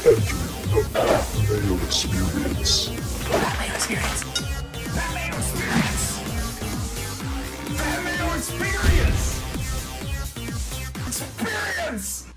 Mayo Experience. Mayo Experience. Mayo Experience. Mayo Experience. Experience.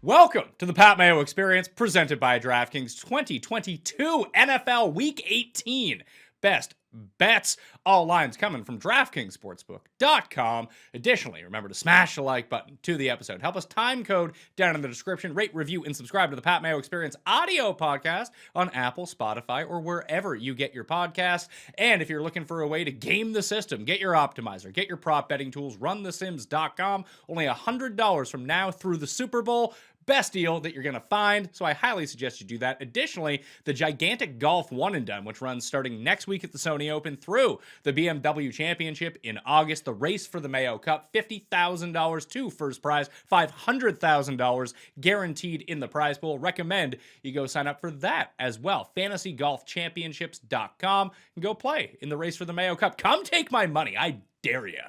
Welcome to the Pat Mayo Experience, presented by DraftKings 2022 NFL Week 18. Best bets, all lines coming from DraftKingsSportsbook.com. Additionally, remember to smash the like button to the episode. Help us time code down in the description. Rate, review, and subscribe to the Pat Mayo Experience audio podcast on Apple, Spotify, or wherever you get your podcasts. And if you're looking for a way to game the system, get your optimizer, get your prop betting tools, runthesims.com. Only $100 from now through the Super Bowl. Best deal that you're going to find, so I highly suggest you do that. Additionally, the gigantic golf one and done, which runs starting next week at the Sony Open through the BMW Championship in August, the race for the Mayo Cup, $50,000 to first prize, $500,000 guaranteed in the prize pool. Recommend you go sign up for that as well. FantasyGolfChampionships.com and go play in the race for the Mayo Cup. Come take my money. I dare you.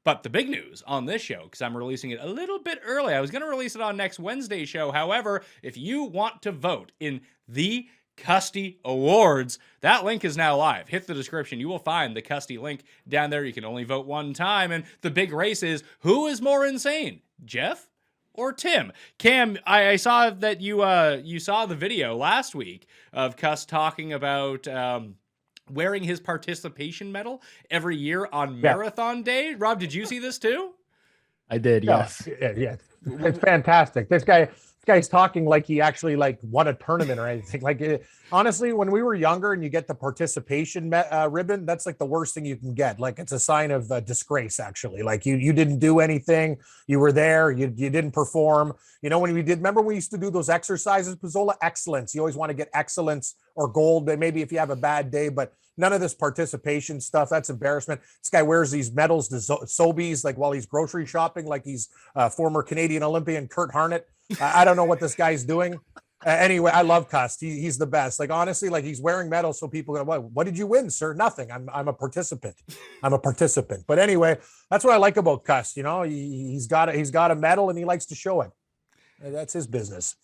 But the big news on this show, because I'm releasing it a little bit early, I was going to release it on next Wednesday's show. However, if you want to vote in the Custy Awards, that link is now live. Hit the description. You will find the Custy link down there. You can only vote one time. And the big race is, who is more insane, Jeff or Tim? Cam, I saw that you saw the video last week of Cuss talking about wearing his participation medal every year on Marathon Day. Rob, did you see this too? I did, yes. Yeah. It's fantastic. This guy's talking like he actually won a tournament or anything. Honestly, when we were younger and you get the participation ribbon, that's like the worst thing you can get. Like, it's a sign of disgrace, actually. Like, you didn't do anything. You were there. You didn't perform. You know, remember we used to do those exercises, Pizzola? Excellence. You always want to get excellence or gold, maybe if you have a bad day, but none of this participation stuff. That's embarrassment. This guy wears these medals to Sobeys, like while he's grocery shopping, like he's former Canadian Olympian Kurt Harnett. I don't know what this guy's doing. Anyway, I love Cuss. He's the best. Like, honestly, like, he's wearing medals so people go, what did you win, sir? Nothing. I'm a participant. I'm a participant. But anyway, that's what I like about Cuss. You know, he's got a medal and he likes to show it. That's his business.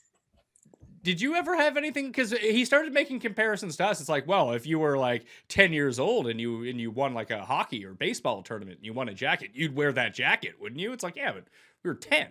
Did you ever have anything? Because he started making comparisons to us. It's like, well, if you were like 10 years old and you won like a hockey or baseball tournament and you won a jacket, you'd wear that jacket, wouldn't you? It's like, yeah, but we were 10.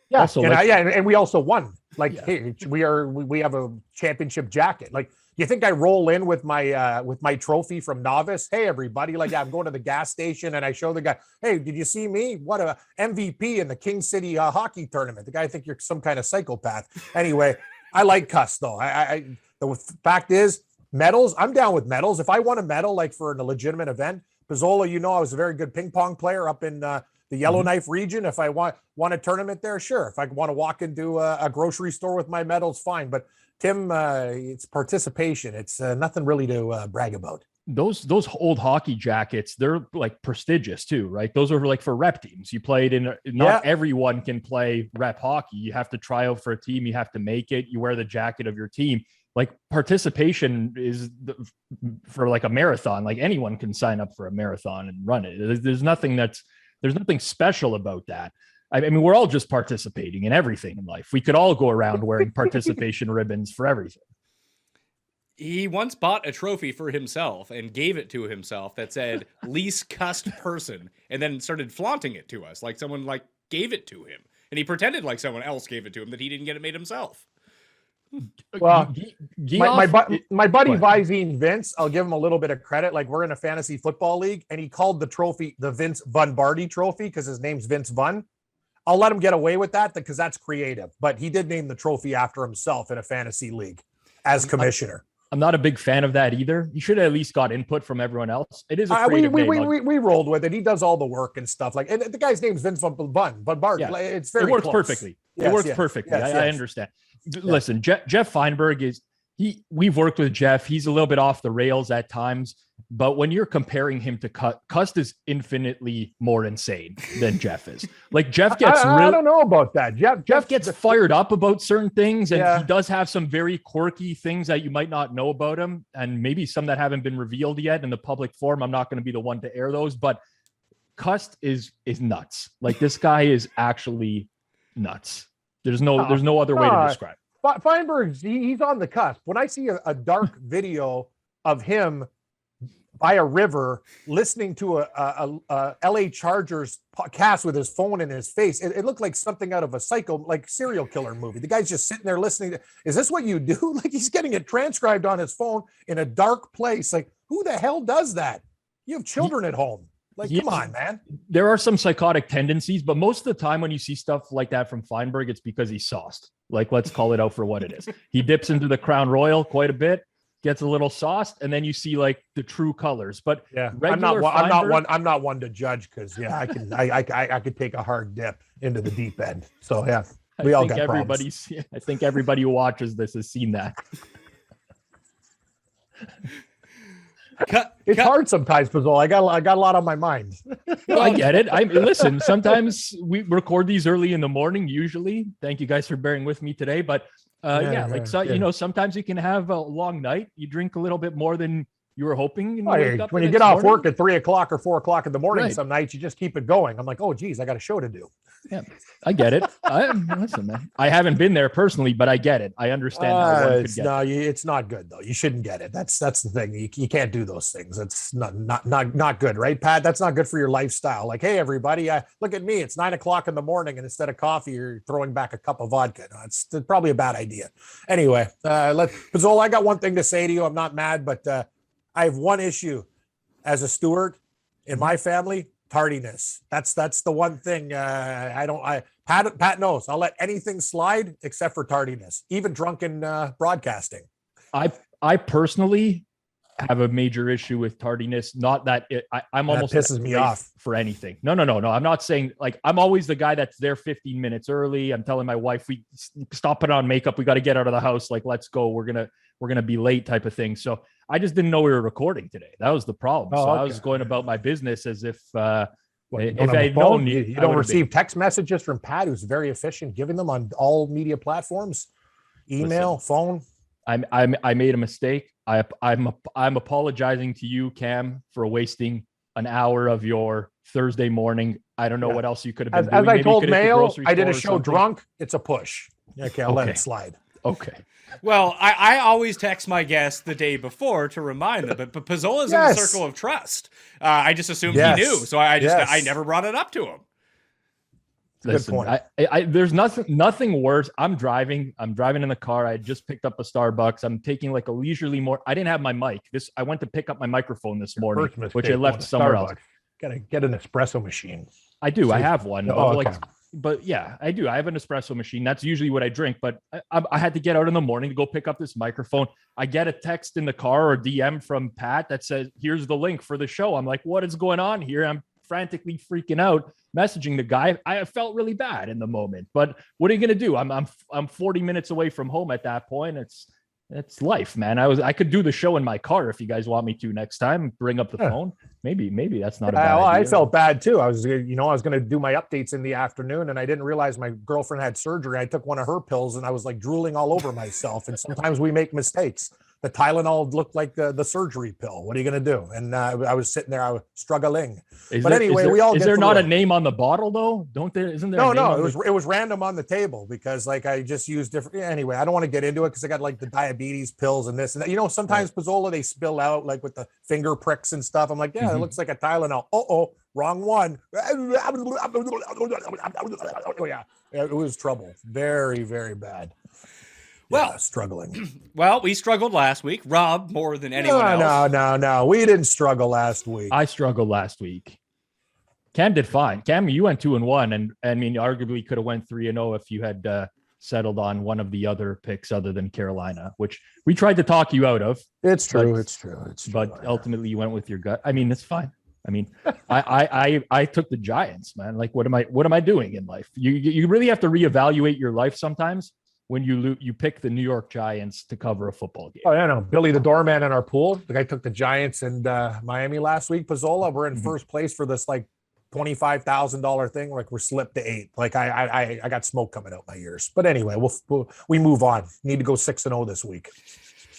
Yeah, and we also won. Like, hey, we have a championship jacket. Like, you think I roll in with my trophy from novice? Hey, everybody! Like, I'm going to the gas station and I show the guy, hey, did you see me? What a MVP in the King City hockey tournament. The guy think you're some kind of psychopath. Anyway, I like Cuss though. The fact is, medals. I'm down with medals. If I won a medal like for a legitimate event, Pizzola, you know, I was a very good ping pong player up in the Yellowknife region. If I won a tournament there, sure. If I want to walk into a grocery store with my medals, fine. But Tim, it's participation. It's nothing really to brag about. Those old hockey jackets, they're like prestigious too, right? Those are like for rep teams. You played in, not everyone can play rep hockey. You have to try out for a team. You have to make it. You wear the jacket of your team. Like, participation is for like a marathon. Like, anyone can sign up for a marathon and run it. There's nothing special about that. I mean, we're all just participating in everything in life. We could all go around wearing participation ribbons for everything. He once bought a trophy for himself and gave it to himself that said least cussed person, and then started flaunting it to us like someone like gave it to him. And he pretended like someone else gave it to him, that he didn't get it made himself. Well, my buddy Visine Vince, I'll give him a little bit of credit. Like, we're in a fantasy football league, and he called the trophy the Vince Vunbardi Trophy because his name's Vince Vun. I'll let him get away with that because that's creative. But he did name the trophy after himself in a fantasy league as commissioner. I'm not a big fan of that either. You should have at least got input from everyone else. It is a creative name. We rolled with it. He does all the work and stuff. Like, and the guy's name's Vince Vunbardi. Yeah. It's very It works close. Perfectly. Yes, it works perfectly. I understand. Listen, Jeff Feinberg we've worked with Jeff. He's a little bit off the rails at times, but when you're comparing him to Cust is infinitely more insane than Jeff is. Like, Jeff gets I don't know about that. Jeff gets fired up about certain things, and he does have some very quirky things that you might not know about him, and maybe some that haven't been revealed yet in the public forum. I'm not going to be the one to air those, but Cust is nuts. Like, this guy is actually nuts. There's no other way to describe it. Feinberg's he's on the cusp. When I see a dark video of him by a river listening to a LA Chargers podcast with his phone in his face, it looked like something out of a serial killer movie. The guy's just sitting there listening. Is this what you do? Like, he's getting it transcribed on his phone in a dark place. Like, who the hell does that? You have children at home. Like, come on, man. There are some psychotic tendencies, but most of the time when you see stuff like that from Feinberg, it's because he's sauced. Like, let's call it out for what it is. He dips into the Crown Royal quite a bit, gets a little sauced, and then you see like the true colors. But yeah, I'm not one to judge, because I could take a hard dip into the deep end. So yeah, we all got problems. I think everybody who watches this has seen that. It's hard sometimes, Pizzola. I got a lot on my mind. Well, I get it. Listen, sometimes we record these early in the morning, usually. Thank you guys for bearing with me today. But you know, sometimes you can have a long night. You drink a little bit more than you were hoping. When you get off work at 3 o'clock or 4 o'clock in the morning, some nights you just keep it going. I'm like, oh, geez, I got a show to do. Yeah, I get it. Listen, man, I haven't been there personally, but I get it. I understand. How one could get it. It's not good though. You shouldn't get it. That's the thing. You can't do those things. It's not good, right, Pat? That's not good for your lifestyle. Like, hey, everybody, look at me. It's 9 o'clock in the morning, and instead of coffee, you're throwing back a cup of vodka. No, it's probably a bad idea. Anyway, Pizzola, I got one thing to say to you. I'm not mad, but I have one issue as a steward in my family. Tardiness. That's the one thing Pat knows. I'll let anything slide except for tardiness, even drunken broadcasting. I personally have a major issue with tardiness. Not that I'm almost pisses me off for anything. No. I'm not saying, like, I'm always the guy that's there 15 minutes early. I'm telling my wife, we stop putting on makeup. We got to get out of the house. Like, let's go. We're gonna be late, type of thing. So I just didn't know we were recording today. That was the problem. I was going about my business as if I had known. You don't receive text messages from Pat, who's very efficient, giving them on all media platforms, email, phone. I made a mistake. I'm apologizing to you, Cam, for wasting an hour of your Thursday morning. I don't know what else you could have been doing. As I told Mayo, I did a show drunk. It's a push. Okay, I'll let it slide. Okay. Well, I always text my guests the day before to remind them, but Pizzola's in the circle of trust. I just assumed he knew, so I never brought it up to him. Listen, good point. There's nothing worse. I'm driving in the car. I just picked up a Starbucks. I'm taking like a leisurely I didn't have my mic. I went to pick up my microphone this morning, which I left somewhere else. Gotta get an espresso machine. I do. I have one. Okay. But yeah, I do. I have an espresso machine. That's usually what I drink. But I had to get out in the morning to go pick up this microphone. I get a text in the car or DM from Pat that says, "Here's the link for the show." I'm like, "What is going on here?" I'm frantically freaking out, messaging the guy. I felt really bad in the moment, but what are you gonna do? I'm 40 minutes away from home at that point. It's life, man. I could do the show in my car if you guys want me to next time. Bring up the phone. Maybe that's not a bad idea. I felt bad too. I was going to do my updates in the afternoon, and I didn't realize my girlfriend had surgery. I took one of her pills, and I was like drooling all over myself. And sometimes we make mistakes. The Tylenol looked like the surgery pill. What are you going to do? And I was sitting there, I was struggling. Is there not a name on the bottle though? Isn't there? No. It was random on the table because like I just used different. Anyway, I don't want to get into it because I got like the diabetes pills and this and that. You know, sometimes Pizzola, they spill out like with the finger pricks and stuff. I'm like, yeah, it looks like a Tylenol. Oh, wrong one. Yeah, it was trouble. Very, very bad. Well, struggling. Well, we struggled last week. Rob more than anyone else. No. We didn't struggle last week. I struggled last week. Cam did fine. Cam, you went 2-1, and I mean, arguably could have went 3-0 if you had settled on one of the other picks other than Carolina, which we tried to talk you out of. It's true. It's true. But ultimately, you went with your gut. I mean, it's fine. I mean, I took the Giants, man. Like, what am I doing in life? You really have to reevaluate your life sometimes when you pick the New York Giants to cover a football game. Oh, yeah, no. Billy the doorman in our pool. The guy took the Giants and Miami last week. Pizzola, we're in first place for this like $25,000 thing. Like we're slipped to 8. Like I got smoke coming out my ears. But anyway, we move on. Need to go 6-0 this week.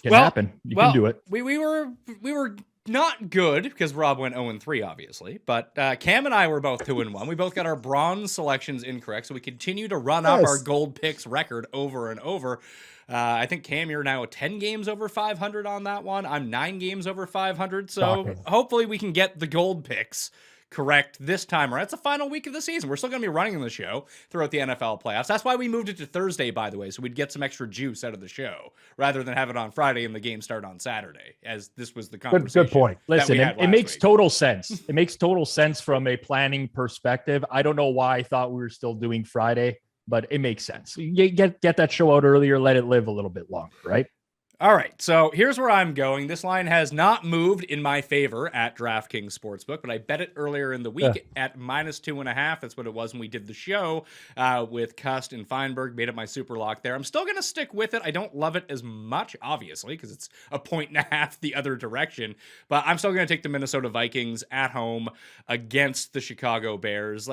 Can happen. You can do it. We were not good because Rob went 0-3, obviously. But Cam and I were both 2-1. We both got our bronze selections incorrect, so we continue to run up our gold picks record over and over. I think, Cam, you're now 10 games over 500 on that one. I'm 9 games over 500. So hopefully we can get the gold picks correct this time around. It's the final week of the season. We're still going to be running the show throughout the NFL playoffs. That's why we moved it to Thursday, by the way, so we'd get some extra juice out of the show rather than have it on Friday and the game start on Saturday, as this was the conversation. Good point. Listen, it makes total sense. It makes total sense from a planning perspective. I don't know why I thought we were still doing Friday, but it makes sense. You get that show out earlier, let it live a little bit longer, right? All right, so here's where I'm going. This line has not moved in my favor at DraftKings Sportsbook, but I bet it earlier in the week at -2.5. That's what it was when we did the show with Cust and Feinberg. Made it my super lock there. I'm still going to stick with it. I don't love it as much, obviously, because it's 1.5 the other direction, but I'm still going to take the Minnesota Vikings at home against the Chicago Bears.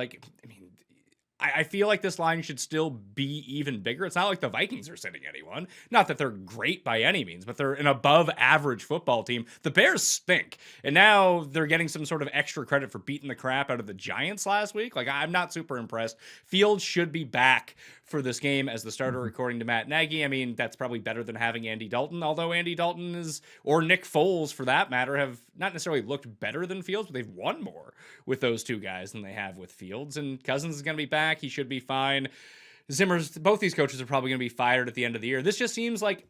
I feel like this line should still be even bigger. It's not like the Vikings are sitting anyone. Not that they're great by any means, but they're an above average football team. The Bears stink. And now they're getting some sort of extra credit for beating the crap out of the Giants last week. I'm not super impressed. Fields should be back for this game as the starter, according to Matt Nagy. I mean, that's probably better than having Andy Dalton, although Andy Dalton or Nick Foles, for that matter, have not necessarily looked better than Fields, but they've won more with those two guys than they have with Fields. And Cousins is going to be back. He should be fine. Both these coaches are probably going to be fired at the end of the year. This just seems like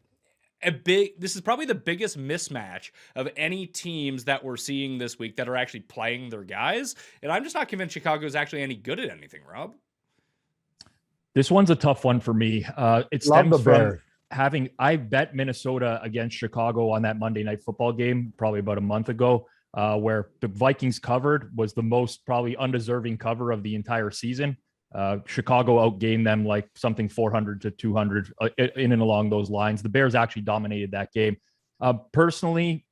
this is probably the biggest mismatch of any teams that we're seeing this week that are actually playing their guys. And I'm just not convinced Chicago is actually any good at anything, Rob. This one's a tough one for me. It stems from I bet Minnesota against Chicago on that Monday Night Football game probably about a month ago, where the Vikings covered was the most probably undeserving cover of the entire season. Chicago outgained them like something 400 to 200 in and along those lines. The Bears actually dominated that game. Personally,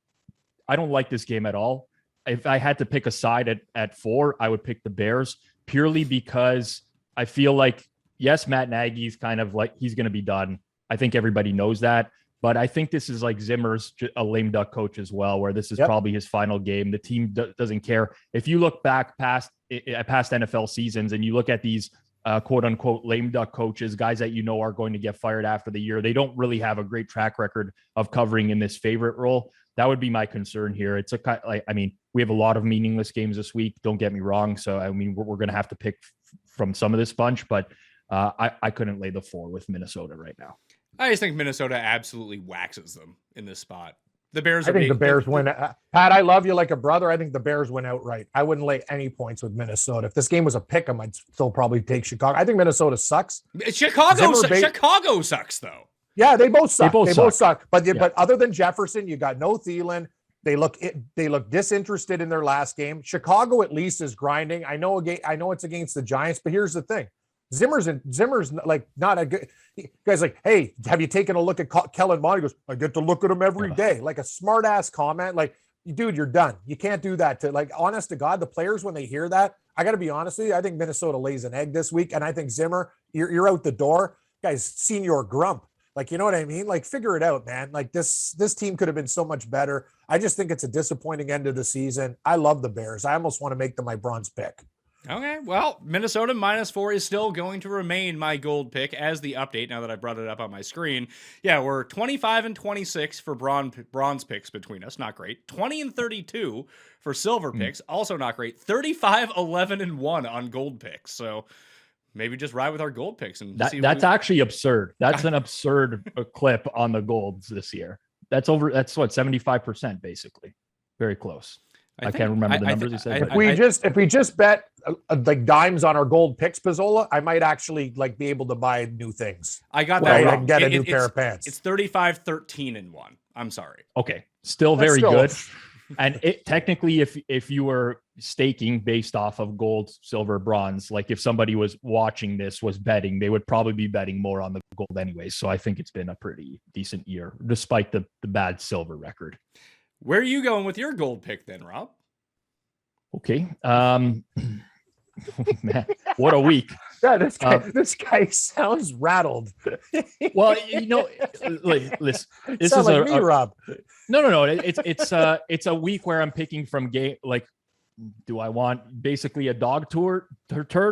I don't like this game at all. If I had to pick a side at 4, I would pick the Bears purely because I feel like, yes, Matt Nagy's kind of like, he's going to be done. I think everybody knows that. But I think this is like Zimmer's a lame duck coach as well, where this is probably his final game. The team doesn't care. If you look back past NFL seasons and you look at these quote unquote lame duck coaches, guys that are going to get fired after the year, they don't really have a great track record of covering in this favorite role. That would be my concern here. It's we have a lot of meaningless games this week. Don't get me wrong. So, we're going to have to pick from some of this bunch, but I couldn't lay the 4 with Minnesota right now. I just think Minnesota absolutely waxes them in this spot. The Bears. I think the Bears win. Pat, I love you like a brother. I think the Bears win outright. I wouldn't lay any points with Minnesota. If this game was a pick 'em, I'd still probably take Chicago. I think Minnesota sucks. Chicago sucks though. Yeah, they both suck. They both suck. But other than Jefferson, you got no Thielen. They look disinterested in their last game. Chicago at least is grinding. I know it's against the Giants, but here's the thing. Zimmer's like not a good guy's like, hey, have you taken a look at Kellen Mond? He goes, I get to look at him every day. Like a smart ass comment. Like, dude, you're done. You can't do that to, like, honest to God, the players, when they hear that, I got to be honest with you. I think Minnesota lays an egg this week. And I think Zimmer, you're out the door. Guys, senior grump. Like, you know what I mean? Like, figure it out, man. Like this team could have been so much better. I just think it's a disappointing end of the season. I love the Bears. I almost want to make them my bronze pick. Okay, well, Minnesota -4 is still going to remain my gold pick as the update now that I brought it up on my screen. Yeah, we're 25-26 for bronze picks between us. Not great. 20-32 for silver picks. Also not great. 35-11-1 on gold picks. So maybe just ride with our gold picks. And that's actually absurd. That's an absurd clip on the golds this year. That's what, 75% basically. Very close. I can't remember the numbers you said. If we just bet like dimes on our gold picks, Pizzola, I might actually like be able to buy new things. I got that. Right? I can get a new pair of pants. It's 35-13-1. I'm sorry. Okay, still very good. And technically, if you were staking based off of gold, silver, bronze, like if somebody was watching this was betting, they would probably be betting more on the gold anyways. So I think it's been a pretty decent year, despite the bad silver record. Where are you going with your gold pick then, Rob? Okay. Man, what a week. Yeah, this guy sounds rattled. Well, listen, this is like me, Rob. No. It's a week where I'm picking from game. Like, do I want basically a dog turd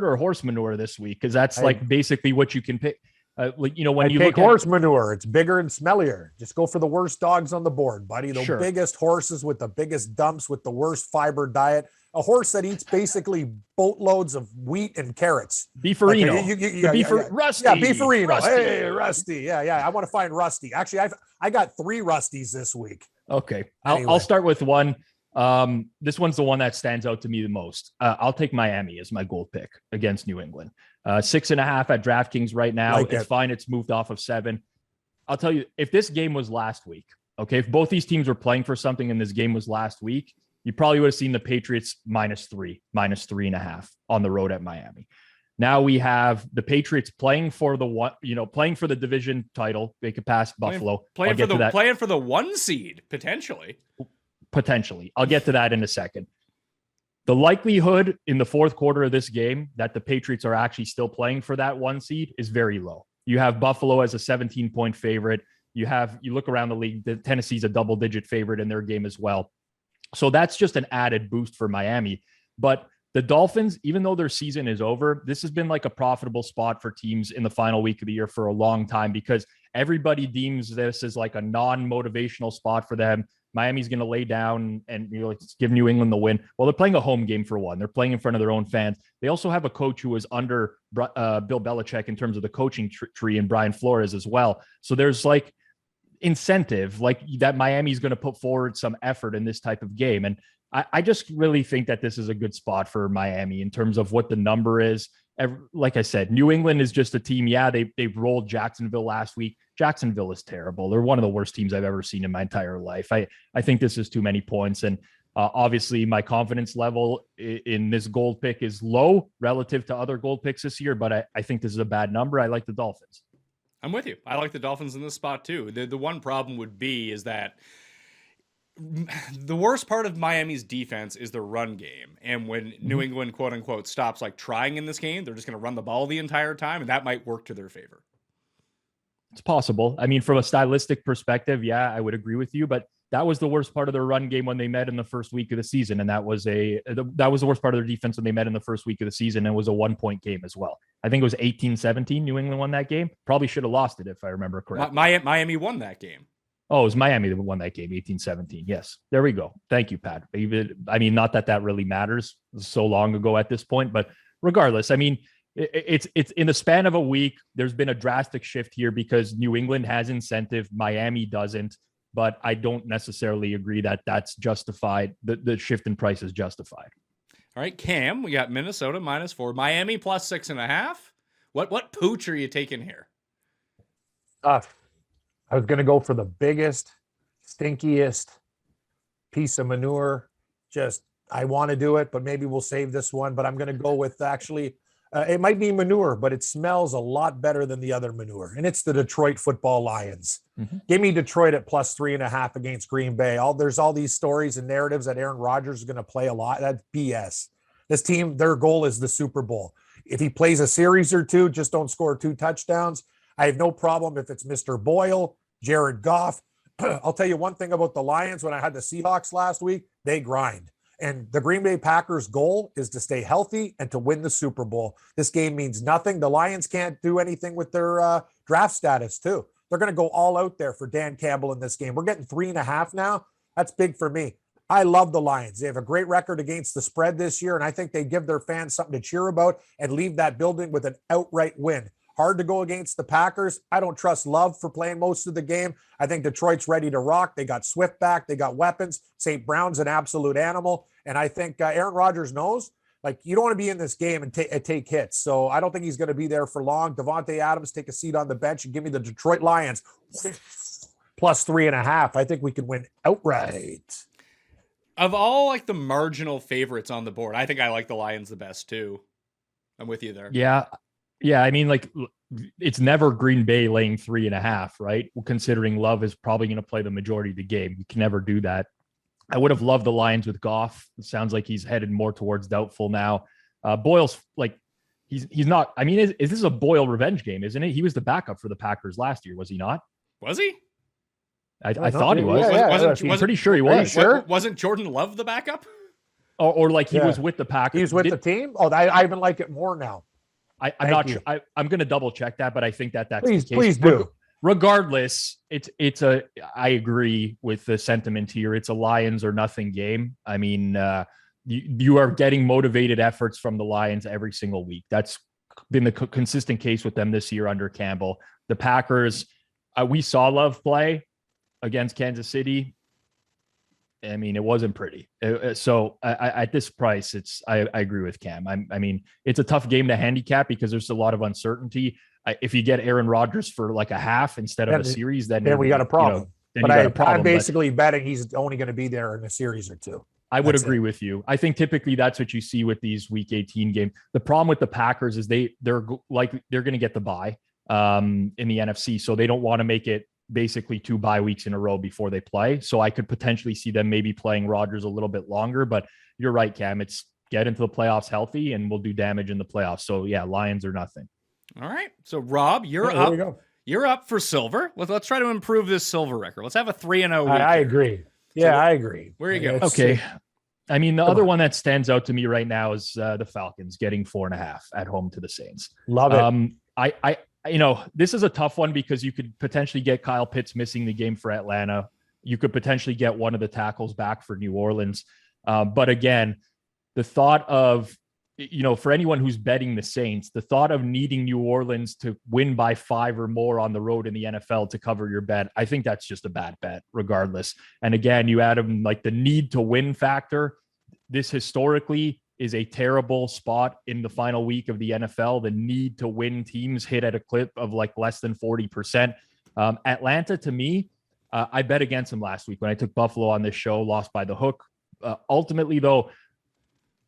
or horse manure this week? Because that's like basically what you can pick. When you take look horse manure, it's bigger and smellier. Just go for the worst dogs on the board, buddy. The Sure. biggest horses with the biggest dumps with the worst fiber diet. A horse that eats basically boatloads of wheat and carrots. Beefarino. Rusty. Yeah, Beefarino. Rusty. Hey, Rusty. Yeah. I want to find Rusty. Actually, I got 3 Rusties this week. Okay. Anyway. I'll start with one. This one's the one that stands out to me the most. I'll take Miami as my gold pick against New England. 6.5 at DraftKings right now. It's fine. It's moved off of 7. I'll tell you, if this game was last week, okay, if both these teams were playing for something and this game was last week, you probably would have seen the Patriots -3, -3.5 on the road at Miami. Now we have the Patriots playing for playing for the division title. They could pass Buffalo. Playing for the 1 seed potentially. I'll get to that in a second. The likelihood in the fourth quarter of this game that the Patriots are actually still playing for that 1 seed is very low. You have Buffalo as a 17-point favorite. You look around the league, Tennessee's a double-digit favorite in their game as well. So that's just an added boost for Miami. But the Dolphins, even though their season is over, this has been like a profitable spot for teams in the final week of the year for a long time because everybody deems this as like a non-motivational spot for them. Miami's going to lay down and give New England the win. Well, they're playing a home game for one. They're playing in front of their own fans. They also have a coach who is under Bill Belichick in terms of the coaching tree and Brian Flores as well. So there's like incentive like that Miami's going to put forward some effort in this type of game. And I just really think that this is a good spot for Miami in terms of what the number is. Like I said, New England is just a team. Yeah, they rolled Jacksonville last week. Jacksonville is terrible. They're one of the worst teams I've ever seen in my entire life. I think this is too many points. And obviously my confidence level in this gold pick is low relative to other gold picks this year, but I think this is a bad number. I like the Dolphins. I'm with you. I like the Dolphins in this spot too. The one problem would be is that the worst part of Miami's defense is the run game. And when New England, quote unquote, stops like trying in this game, they're just going to run the ball the entire time. And that might work to their favor. It's possible. I mean, from a stylistic perspective, yeah, I would agree with you, but that was the worst part of their run game when they met in the first week of the season. And that was the worst part of their defense when they met in the first week of the season. And it was a 1-point game as well. I think it was 18-17. New England won that game. Probably should have lost it if I remember correctly. Miami won that game. Oh, it was Miami that won that game, 18-17. Yes, there we go. Thank you, Pat. I mean, not that really matters so long ago at this point, but regardless, I mean, it's in the span of a week, there's been a drastic shift here because New England has incentive, Miami doesn't, but I don't necessarily agree that that's justified. The shift in price is justified. All right, Cam, we got Minnesota -4, Miami +6.5. What pooch are you taking here? I was going to go for the biggest, stinkiest piece of manure. I want to do it, but maybe we'll save this one. But I'm going to go with it might be manure, but it smells a lot better than the other manure. And it's the Detroit Football Lions. Mm-hmm. Give me Detroit at +3.5 against Green Bay. There's all these stories and narratives that Aaron Rodgers is going to play a lot. That's BS. This team, their goal is the Super Bowl. If he plays a series or two, just don't score 2 touchdowns. I have no problem if it's Mr. Boyle, Jared Goff. I'll tell you one thing about the Lions. When I had the Seahawks last week, they grind. And the Green Bay Packers' goal is to stay healthy and to win the Super Bowl. This game means nothing. The Lions can't do anything with their draft status, too. They're going to go all out there for Dan Campbell in this game. We're getting 3.5 now. That's big for me. I love the Lions. They have a great record against the spread this year, and I think they give their fans something to cheer about and leave that building with an outright win. Hard to go against the Packers. I don't trust Love for playing most of the game. I think Detroit's ready to rock. They got Swift back. They got weapons. St. Brown's an absolute animal. And I think Aaron Rodgers knows, you don't want to be in this game and take hits. So I don't think he's going to be there for long. Devontae Adams, take a seat on the bench and give me the Detroit Lions +3.5. I think we can win outright. Of all the marginal favorites on the board, I think I like the Lions the best too. I'm with you there. Yeah, I mean, it's never Green Bay laying 3.5, right? Considering Love is probably going to play the majority of the game. You can never do that. I would have loved the Lions with Goff. It sounds like he's headed more towards doubtful now. Boyle's He's not. I mean, is this a Boyle revenge game, isn't it? He was the backup for the Packers last year, was he not? Was he? I thought he was. I'm pretty sure he was. Sure? Wasn't Jordan Love the backup? Or like he was with the Packers. He was with the team? Oh, I even like it more now. I'm not sure. I'm going to double check that, but I think that's please, the case. Please do. Regardless, I agree with the sentiment here. It's a Lions or nothing game. I mean, you are getting motivated efforts from the Lions every single week. That's been the consistent case with them this year under Campbell. The Packers, we saw Love play against Kansas City. I mean, it wasn't pretty. So at this price, I agree with Cam. I mean, it's a tough game to handicap because there's a lot of uncertainty. If you get Aaron Rodgers for like a half instead of a series, then we got a problem. I'm basically betting he's only going to be there in a series or two. I would agree with you. I think typically that's what you see with these Week 18 games. The problem with the Packers is they're going to get the bye in the NFC, so they don't want to make it basically 2 bye weeks in a row before they play. So I could potentially see them maybe playing Rodgers a little bit longer, but you're right, Cam. It's get into the playoffs healthy and we'll do damage in the playoffs. So yeah, Lions or nothing. All right. So Rob, you're up. You're up for silver. Let's try to improve this silver record. Let's have a 3-0 week. I agree. Yeah, I agree. Where you go? Okay. I mean, the other one that stands out to me right now is the Falcons getting 4.5 at home to the Saints. Love it. This is a tough one because you could potentially get Kyle Pitts missing the game for Atlanta. You could potentially get one of the tackles back for New Orleans. But again, the thought of, for anyone who's betting the Saints, the thought of needing New Orleans to win by 5 or more on the road in the NFL to cover your bet, I think that's just a bad bet regardless. And again, you add them like the need to win factor. This historically is a terrible spot in the final week of the NFL. The need to win teams hit at a clip of like less than 40%. Atlanta, to me, I bet against them last week when I took Buffalo on this show, lost by the hook. Ultimately, though,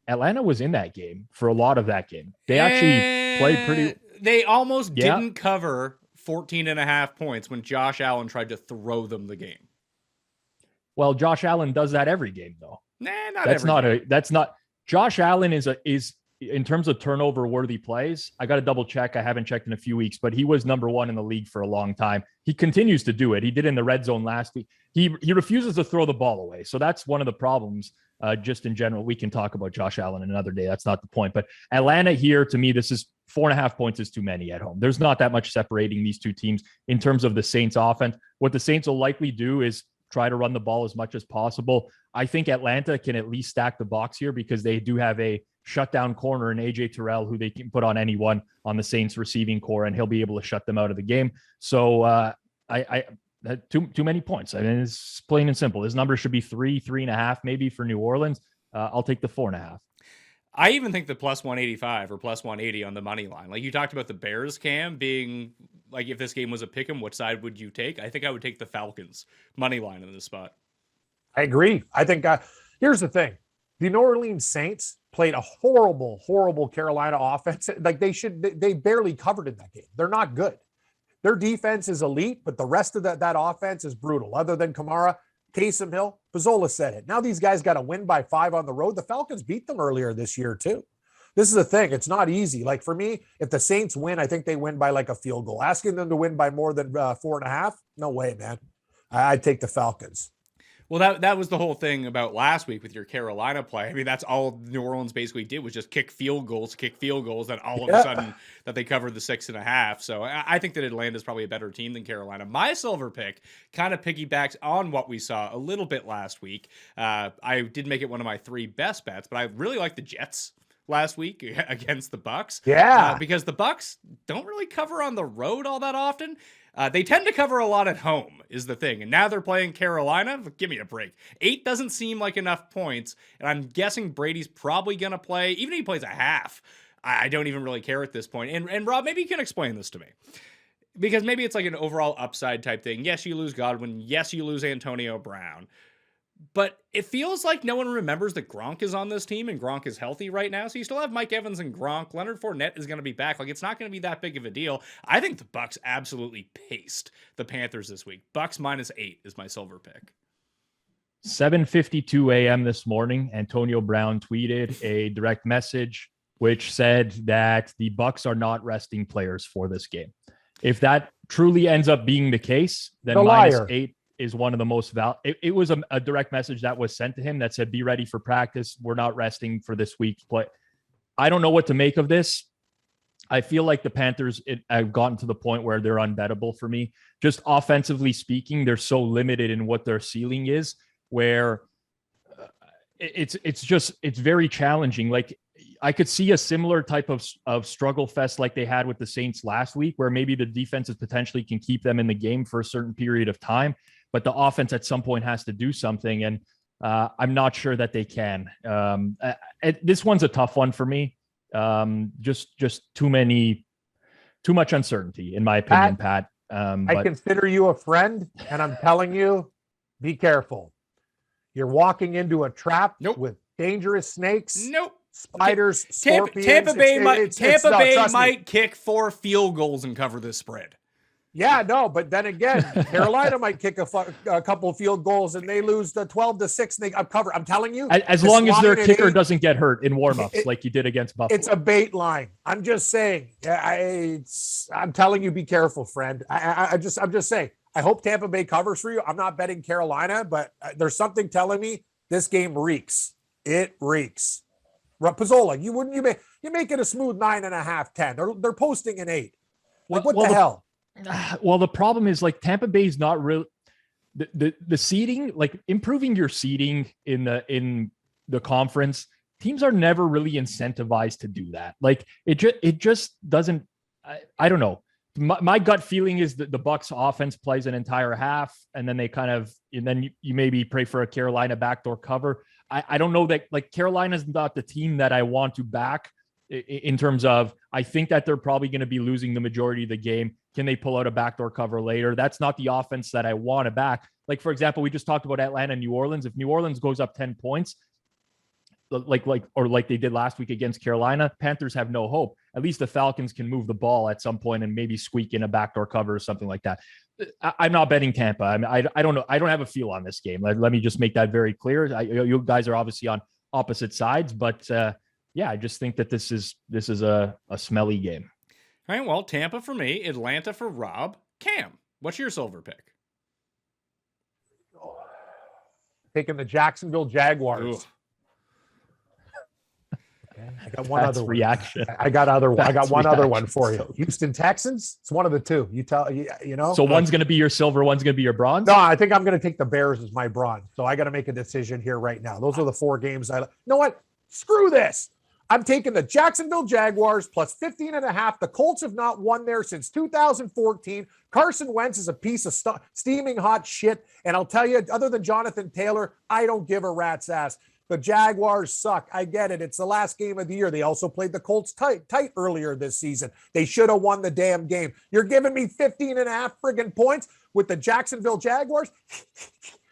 Atlanta was in that game for a lot of that game. They actually played pretty. They almost didn't cover 14.5 points when Josh Allen tried to throw them the game. Well, Josh Allen does that every game, though. That's not. Josh Allen is in terms of turnover worthy plays. I got to double check. I haven't checked in a few weeks, but he was number 1 in the league for a long time. He continues to do it. He did in the red zone last week. He refuses to throw the ball away. So that's one of the problems. Just in general, we can talk about Josh Allen another day. That's not the point. But Atlanta here, to me, this is 4.5 points is too many at home. There's not that much separating these two teams in terms of the Saints offense. What the Saints will likely do is try to run the ball as much as possible. I think Atlanta can at least stack the box here because they do have a shutdown corner in AJ Terrell who they can put on anyone on the Saints receiving core, and he'll be able to shut them out of the game. So too many points. I mean, it's plain and simple. This number should be 3.5, maybe for New Orleans. I'll take the 4.5. I even think the plus 185 or plus 180 on the money line. Like you talked about the Bears, Cam, being like, if this game was a pick'em, what side would you take? I think I would take the Falcons money line in this spot. I agree. I think here's the thing. The New Orleans Saints played a horrible Carolina offense. Like they barely covered in that game. They're not good. Their defense is elite, but the rest of that offense is brutal. Other than Kamara, Taysom Hill, Pizzola said it. Now these guys got to win by 5 on the road. The Falcons beat them earlier this year too. This is the thing. It's not easy. Like for me, if the Saints win, I think they win by like a field goal. Asking them to win by more than 4.5, no way, man. I'd take the Falcons. Well, that was the whole thing about last week with your Carolina play. I mean, that's all New Orleans basically did was just kick field goals, and all of a sudden that they covered the 6.5. So I think that Atlanta is probably a better team than Carolina. My silver pick kind of piggybacks on what we saw a little bit last week. I did make it one of my 3 best bets, but I really like the Jets last week against the Bucks. Yeah. Because the Bucks don't really cover on the road all that often. They tend to cover a lot at home is the thing. And now they're playing Carolina. Give me a break. 8 doesn't seem like enough points. And I'm guessing Brady's probably going to play. Even if he plays a half, I don't even really care at this point. And Rob, maybe you can explain this to me. Because maybe it's like an overall upside type thing. Yes, you lose Godwin. Yes, you lose Antonio Brown. But it feels like no one remembers that Gronk is on this team and Gronk is healthy right now. So you still have Mike Evans and Gronk. Leonard Fournette is going to be back. Like, it's not going to be that big of a deal. I think the Bucks absolutely paced the Panthers this week. Bucks -8 is my silver pick. 7:52 a.m. this morning, Antonio Brown tweeted a direct message which said that the Bucks are not resting players for this game. If that truly ends up being the case, then -8 is one of the most it was a direct message that was sent to him that said, be ready for practice. We're not resting for this week's play. I don't know what to make of this. I feel like the Panthers have gotten to the point where they're unbettable for me. Just offensively speaking, they're so limited in what their ceiling is, where it's very challenging. Like, I could see a similar type of struggle fest like they had with the Saints last week, where maybe the defenses potentially can keep them in the game for a certain period of time, but the offense at some point has to do something. And I'm not sure that they can. This one's a tough one for me. Just too much uncertainty, in my opinion, Pat. I consider you a friend, and I'm telling you, be careful. You're walking into a trap with dangerous snakes. Spiders, scorpions. Tampa Bay might kick 4 field goals and cover this spread. Yeah, no, but then again, Carolina might kick a couple of field goals and they lose the 12-6. They cover. I'm telling you, as long as their kicker doesn't get hurt in warmups like you did against Buffalo. It's a bait line. I'm just saying. I'm telling you, be careful, friend. I'm just saying. I hope Tampa Bay covers for you. I'm not betting Carolina, but there's something telling me this game reeks. It reeks. Pizzola, you make it a smooth 9.5, 10. They're posting an 8. Like, what the hell? Well, the problem is, like, Tampa Bay is not real. The seeding, like improving your seeding in the conference, teams are never really incentivized to do that. Like, it just doesn't. I don't know. My gut feeling is that the Bucks offense plays an entire half, and then you maybe pray for a Carolina backdoor cover. I don't know that, like, Carolina's not the team that I want to back in terms of, I think that they're probably going to be losing the majority of the game. Can they pull out a backdoor cover later? That's not the offense that I want to back. Like, for example, we just talked about Atlanta and New Orleans. If New Orleans goes up 10 points, like they did last week against Carolina, Panthers have no hope. At least the Falcons can move the ball at some point and maybe squeak in a backdoor cover or something like that. I'm not betting Tampa. I don't know. I don't have a feel on this game. Let me just make that very clear. You guys are obviously on opposite sides, but I just think that this is a smelly game. All right, well, Tampa for me, Atlanta for Rob. Cam, what's your silver pick? Taking the Jacksonville Jaguars. Ooh. Okay, I got one other reaction. I got one other one for you. Houston Texans. It's one of the two. You know. So one's going to be your silver, one's going to be your bronze. No, I think I'm going to take the Bears as my bronze. So I got to make a decision here right now. Those are the 4 games. You know what? Screw this. I'm taking the Jacksonville Jaguars plus 15.5. The Colts have not won there since 2014. Carson Wentz is a piece of steaming hot shit. And I'll tell you, other than Jonathan Taylor, I don't give a rat's ass. The Jaguars suck. I get it. It's the last game of the year. They also played the Colts tight earlier this season. They should have won the damn game. You're giving me 15.5 friggin' points with the Jacksonville Jaguars?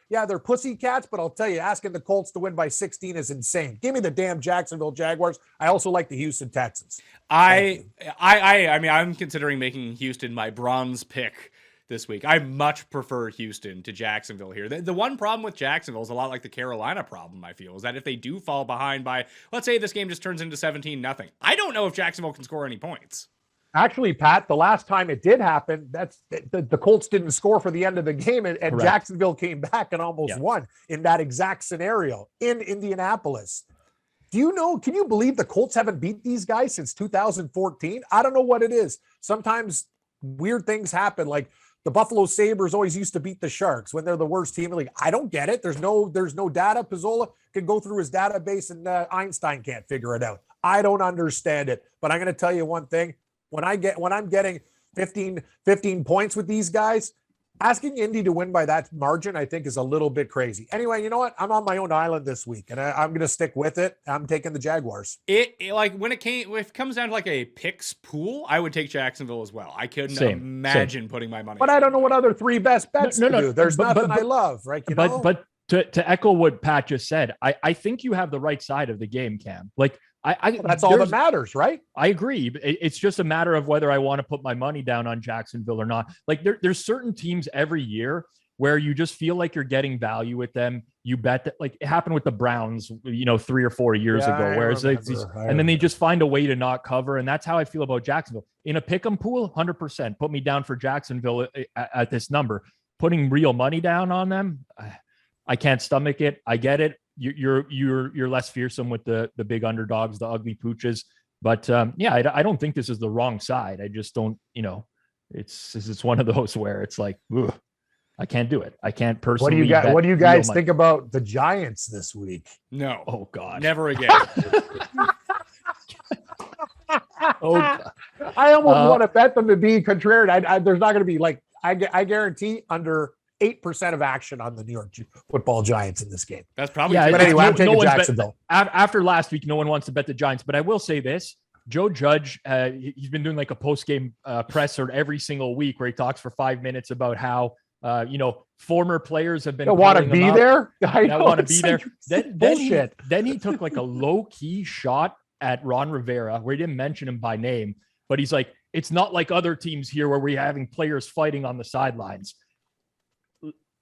Yeah, they're pussycats, but I'll tell you, asking the Colts to win by 16 is insane. Give me the damn Jacksonville Jaguars. I also like the Houston Texans. I mean, I'm considering making Houston my bronze pick this week. I much prefer Houston to Jacksonville here. The one problem with Jacksonville is a lot like the Carolina problem, I feel, is that if they do fall behind by, let's say this game just turns into 17-0, I don't know if Jacksonville can score any points. Actually, Pat, the last time it did happen, the Colts didn't score for the end of the game, and Jacksonville came back and almost won in that exact scenario in Indianapolis. Can you believe the Colts haven't beat these guys since 2014? I don't know what it is. Sometimes weird things happen. Like the Buffalo Sabres always used to beat the Sharks when they're the worst team in the league. I don't get it. There's no data. Pizzola can go through his database and Einstein can't figure it out. I don't understand it. But I'm going to tell you one thing. When I'm getting 15 points with these guys, asking Indy to win by that margin, I think, is a little bit crazy. Anyway, you know what? I'm on my own island this week, and I'm going to stick with it. I'm taking the Jaguars. If it comes down to like a picks pool, I would take Jacksonville as well. I couldn't imagine putting my money. But I don't know what other 3 best bets to do. There's nothing I love, right? But to echo what Pat just said, I think you have the right side of the game, Cam. Like, That's all that matters, right? I agree. It's just a matter of whether I want to put my money down on Jacksonville or not. Like there's certain teams every year where you just feel like you're getting value with them. You bet that, like it happened with the Browns, 3 or 4 years ago, whereas and then they just find a way to not cover. And that's how I feel about Jacksonville. In a pick'em pool, 100%. Put me down for Jacksonville at this number. Putting real money down on them, I can't stomach it. I get it. You're less fearsome with the big underdogs, the ugly pooches. But I don't think this is the wrong side. I just don't, it's one of those where it's like, ugh, I can't do it. I can't personally. What do you guys think about the Giants this week? No. Oh God. Never again. Oh God. I almost want to bet them to be contrarian. There's not going to be I guarantee under 8% of action on the New York Football Giants in this game. That's probably true. But anyway, I'm taking Jacksonville. After last week, no one wants to bet the Giants, but I will say this. Joe Judge, he's been doing like a post-game presser every single week where he talks for 5 minutes about how, former players have been want to be there. I want to be there. Bullshit. Then he took like a low-key shot at Ron Rivera where he didn't mention him by name, but he's like, it's not like other teams here where we're having players fighting on the sidelines.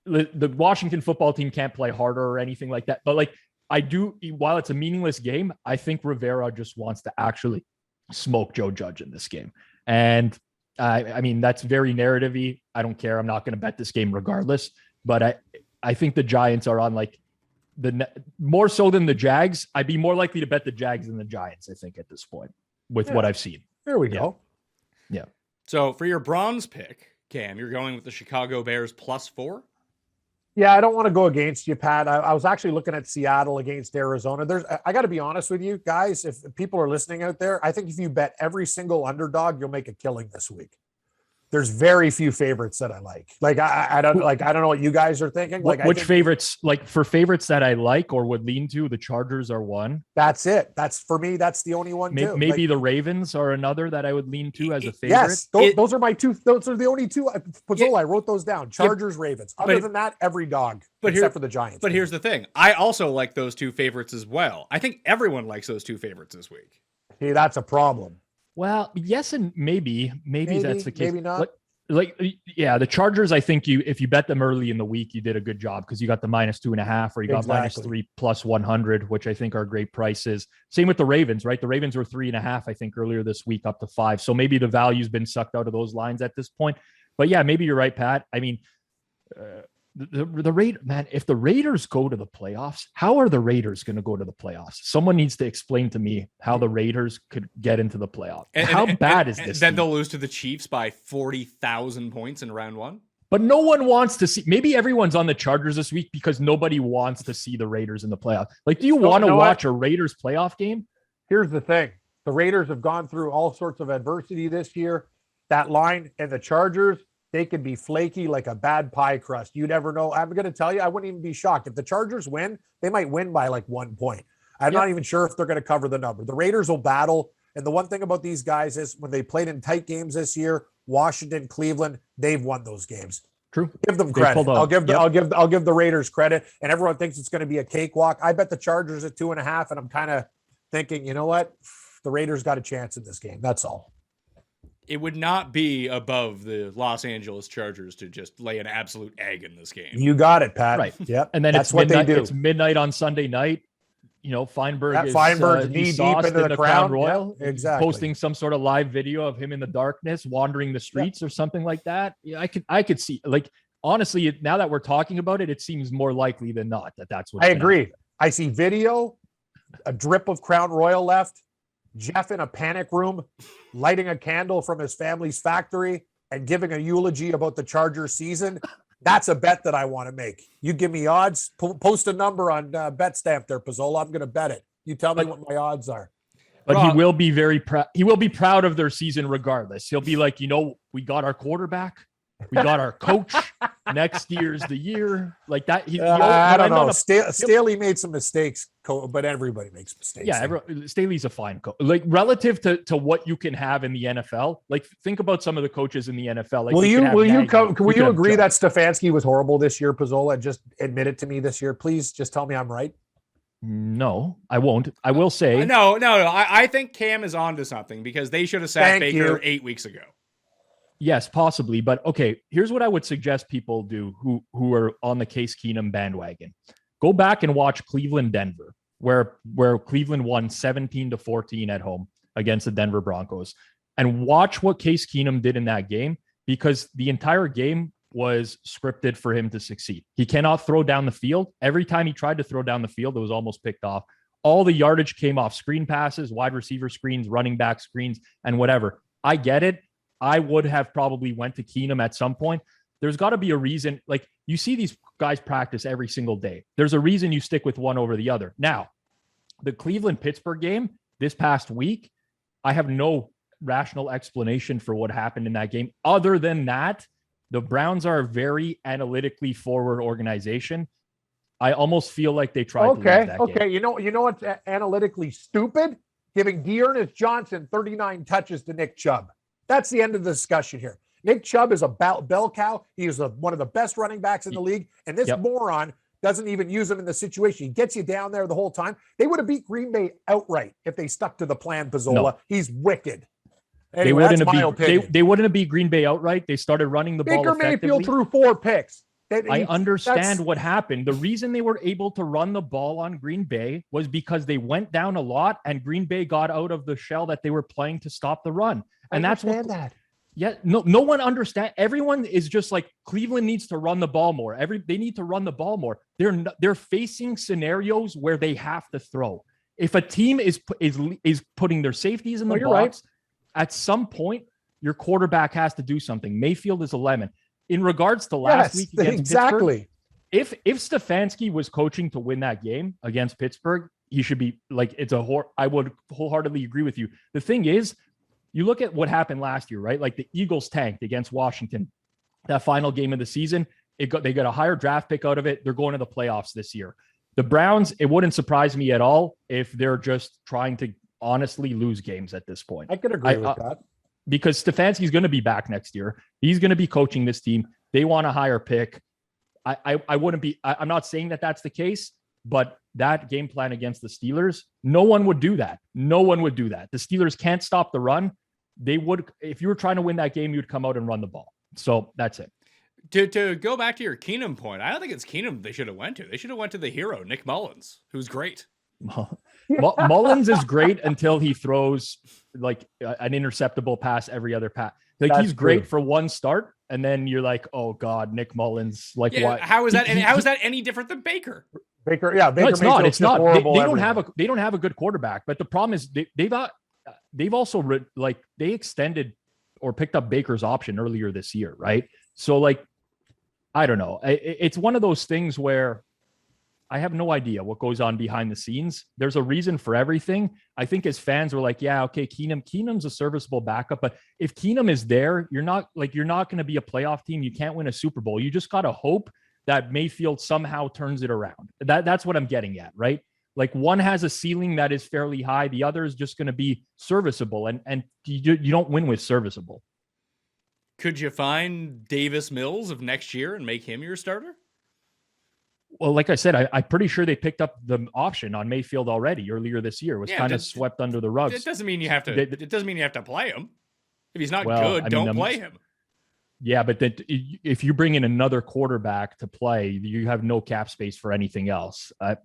The Washington football team can't play harder or anything like that. But while it's a meaningless game, I think Rivera just wants to actually smoke Joe Judge in this game. And I mean, that's very narrative-y. I don't care. I'm not going to bet this game regardless. But I think the Giants are on like more so than the Jags. I'd be more likely to bet the Jags than the Giants, I think, at this point with what I've seen. There we go. Yeah. So for your bronze pick, Cam, you're going with the Chicago Bears +4? Yeah, I don't want to go against you, Pat. I was actually looking at Seattle against Arizona. I got to be honest with you guys. If people are listening out there, I think if you bet every single underdog, you'll make a killing this week. There's very few favorites that I like. I don't know what you guys are thinking. Which favorites? Like for favorites that I like or would lean to, the Chargers are one. That's it. That's for me. That's the only one. Maybe the Ravens are another that I would lean to as a favorite. Yes, those are my two. Those are the only two. Pizzola, I wrote those down. Chargers, Ravens. Other than that, every dog except for the Giants. But here's the thing. I also like those two favorites as well. I think everyone likes those two favorites this week. Hey, that's a problem. Well, yes, and maybe that's the case. Maybe not. The Chargers, I think if you bet them early in the week, you did a good job because you got the -2.5 or you got -3 +100, which I think are great prices. Same with the Ravens, right? The Ravens were 3.5, I think, earlier this week up to 5. So maybe the value's been sucked out of those lines at this point. But yeah, maybe you're right, Pat. I mean, if the Raiders go to the playoffs, how are the Raiders going to go to the playoffs? Someone needs to explain to me how the Raiders could get into the playoffs. How bad is this? Then they'll lose to the Chiefs by 40,000 points in round 1. But no one wants to see. Maybe everyone's on the Chargers this week because nobody wants to see the Raiders in the playoffs. Like, do you want to watch a Raiders playoff game? Here's the thing: the Raiders have gone through all sorts of adversity this year. That line and the Chargers, they can be flaky like a bad pie crust. You never know. I'm going to tell you, I wouldn't even be shocked. If the Chargers win, they might win by like 1 point. I'm not even sure if they're going to cover the number. The Raiders will battle. And the one thing about these guys is when they played in tight games this year, Washington, Cleveland, they've won those games. True. Give them credit. I'll give the Raiders credit. And everyone thinks it's going to be a cakewalk. I bet the Chargers at 2.5. And I'm kind of thinking, you know what? The Raiders got a chance in this game. That's all. It would not be above the Los Angeles Chargers to just lay an absolute egg in this game. You got it, Pat. Right. Yep. And then that's what they do. It's midnight on Sunday night. Feinberg Feinberg's knee deep into the Crown Royal. Yeah, exactly. Posting some sort of live video of him in the darkness, wandering the streets or something like that. Yeah, I could see. Like, honestly, now that we're talking about it, it seems more likely than not that's what. I agree. I see video, a drip of Crown Royal left. Jeff in a panic room, lighting a candle from his family's factory and giving a eulogy about the Chargers season. That's a bet that I want to make. You give me odds, post a number on BetStamp there, Pizzola. I'm going to bet it. You tell me what my odds are. But he will be very proud. He will be proud of their season regardless. He'll be like, we got our quarterback. We got our coach. Next year's the year. Like that. I don't know. Staley made some mistakes, but everybody makes mistakes. Yeah, Staley's a fine coach. Like relative to what you can have in the NFL. Like think about some of the coaches in the NFL. Like, will you agree that Stefanski was horrible this year, Pizzola? Just admit it to me this year, please. Just tell me I'm right. No, I won't. I will say No. I think Cam is onto something because they should have sat Thank Baker you. 8 weeks ago. yes, possibly, but okay. Here's what I would suggest people do who are on the Case Keenum bandwagon. Go back and watch Cleveland Denver, where Cleveland won 17-14 at home against the Denver Broncos, and watch what Case Keenum did in that game, because the entire game was scripted for him to succeed. He cannot throw down the field. Every time he tried to throw down the field, it was almost picked off. All the yardage came off screen passes, wide receiver screens, running back screens, and whatever. I get it. I would have probably went to Keenum at some point. There's got to be a reason. Like, you see these guys practice every single day. There's a reason you stick with one over the other. Now, the Cleveland-Pittsburgh game this past week, I have no rational explanation for what happened in that game. Other than that, the Browns are a very analytically forward organization. I almost feel like they tried to lose that game. You know what's analytically stupid? Giving Dearness Johnson 39 touches to Nick Chubb. That's the end of the discussion here. Nick Chubb is a bell cow. He is one of the best running backs in the league, and this moron doesn't even use him in the situation. He gets you down there the whole time. They would have beat Green Bay outright if they stuck to the plan, Pizzola. No. He's wicked. Anyway, they wouldn't have beat Green Bay outright. They started running the ball effectively. Baker Mayfield threw 4 picks. I understand what happened. The reason they were able to run the ball on Green Bay was because they went down a lot, and Green Bay got out of the shell that they were playing to stop the run. And that's what. Yeah, no one understand. Everyone is just like, Cleveland needs to run the ball more. They need to run the ball more. They're facing scenarios where they have to throw. If a team is putting their safeties in the box, right, at some point your quarterback has to do something. Mayfield is a lemon. In regards to last week against Pittsburgh, if Stefanski was coaching to win that game against Pittsburgh, he should be like, I would wholeheartedly agree with you. The thing is, you look at what happened last year, right? Like the Eagles tanked against Washington, that final game of the season. They got a higher draft pick out of it. They're going to the playoffs this year. The Browns, it wouldn't surprise me at all if they're just trying to honestly lose games at this point. I could agree with that. Because Stefanski's going to be back next year. He's going to be coaching this team. They want a higher pick. I wouldn't be, I'm not saying that that's the case, but that game plan against the Steelers, no one would do that. No one would do that. The Steelers can't stop the run. They would, if you were trying to win that game, you'd come out and run the ball. So that's it. To go back to your Keenum point, I don't think it's Keenum they should have went to. They should have went to the hero, Nick Mullins, who's great. Mullins is great until he throws like an interceptable pass every other pass. Like, that's he's great true for one start, and then you're like, oh God, Nick Mullins. Like, yeah, what? How is that? How is that any different than Baker? Baker, no, it's not. It's not. They don't have a good quarterback. But the problem is they've also they extended or picked up Baker's option earlier this year, right? So like, I don't know. It's one of those things where I have no idea what goes on behind the scenes. There's a reason for everything. I think as fans, we're like, yeah, okay, Keenum's a serviceable backup. But if Keenum is there, you're not going to be a playoff team. You can't win a Super Bowl. You just got to hope that Mayfield somehow turns it around. That's what I'm getting at, right? Like, one has a ceiling that is fairly high. The other is just going to be serviceable. And you don't win with serviceable. Could you find Davis Mills of next year and make him your starter? Well, like I said, I'm pretty sure they picked up the option on Mayfield already earlier this year. It was kind of swept under the rug. It doesn't mean you have to. It doesn't mean you have to play him. If he's not good, don't play him. Yeah, but then if you bring in another quarterback to play, you have no cap space for anything else. I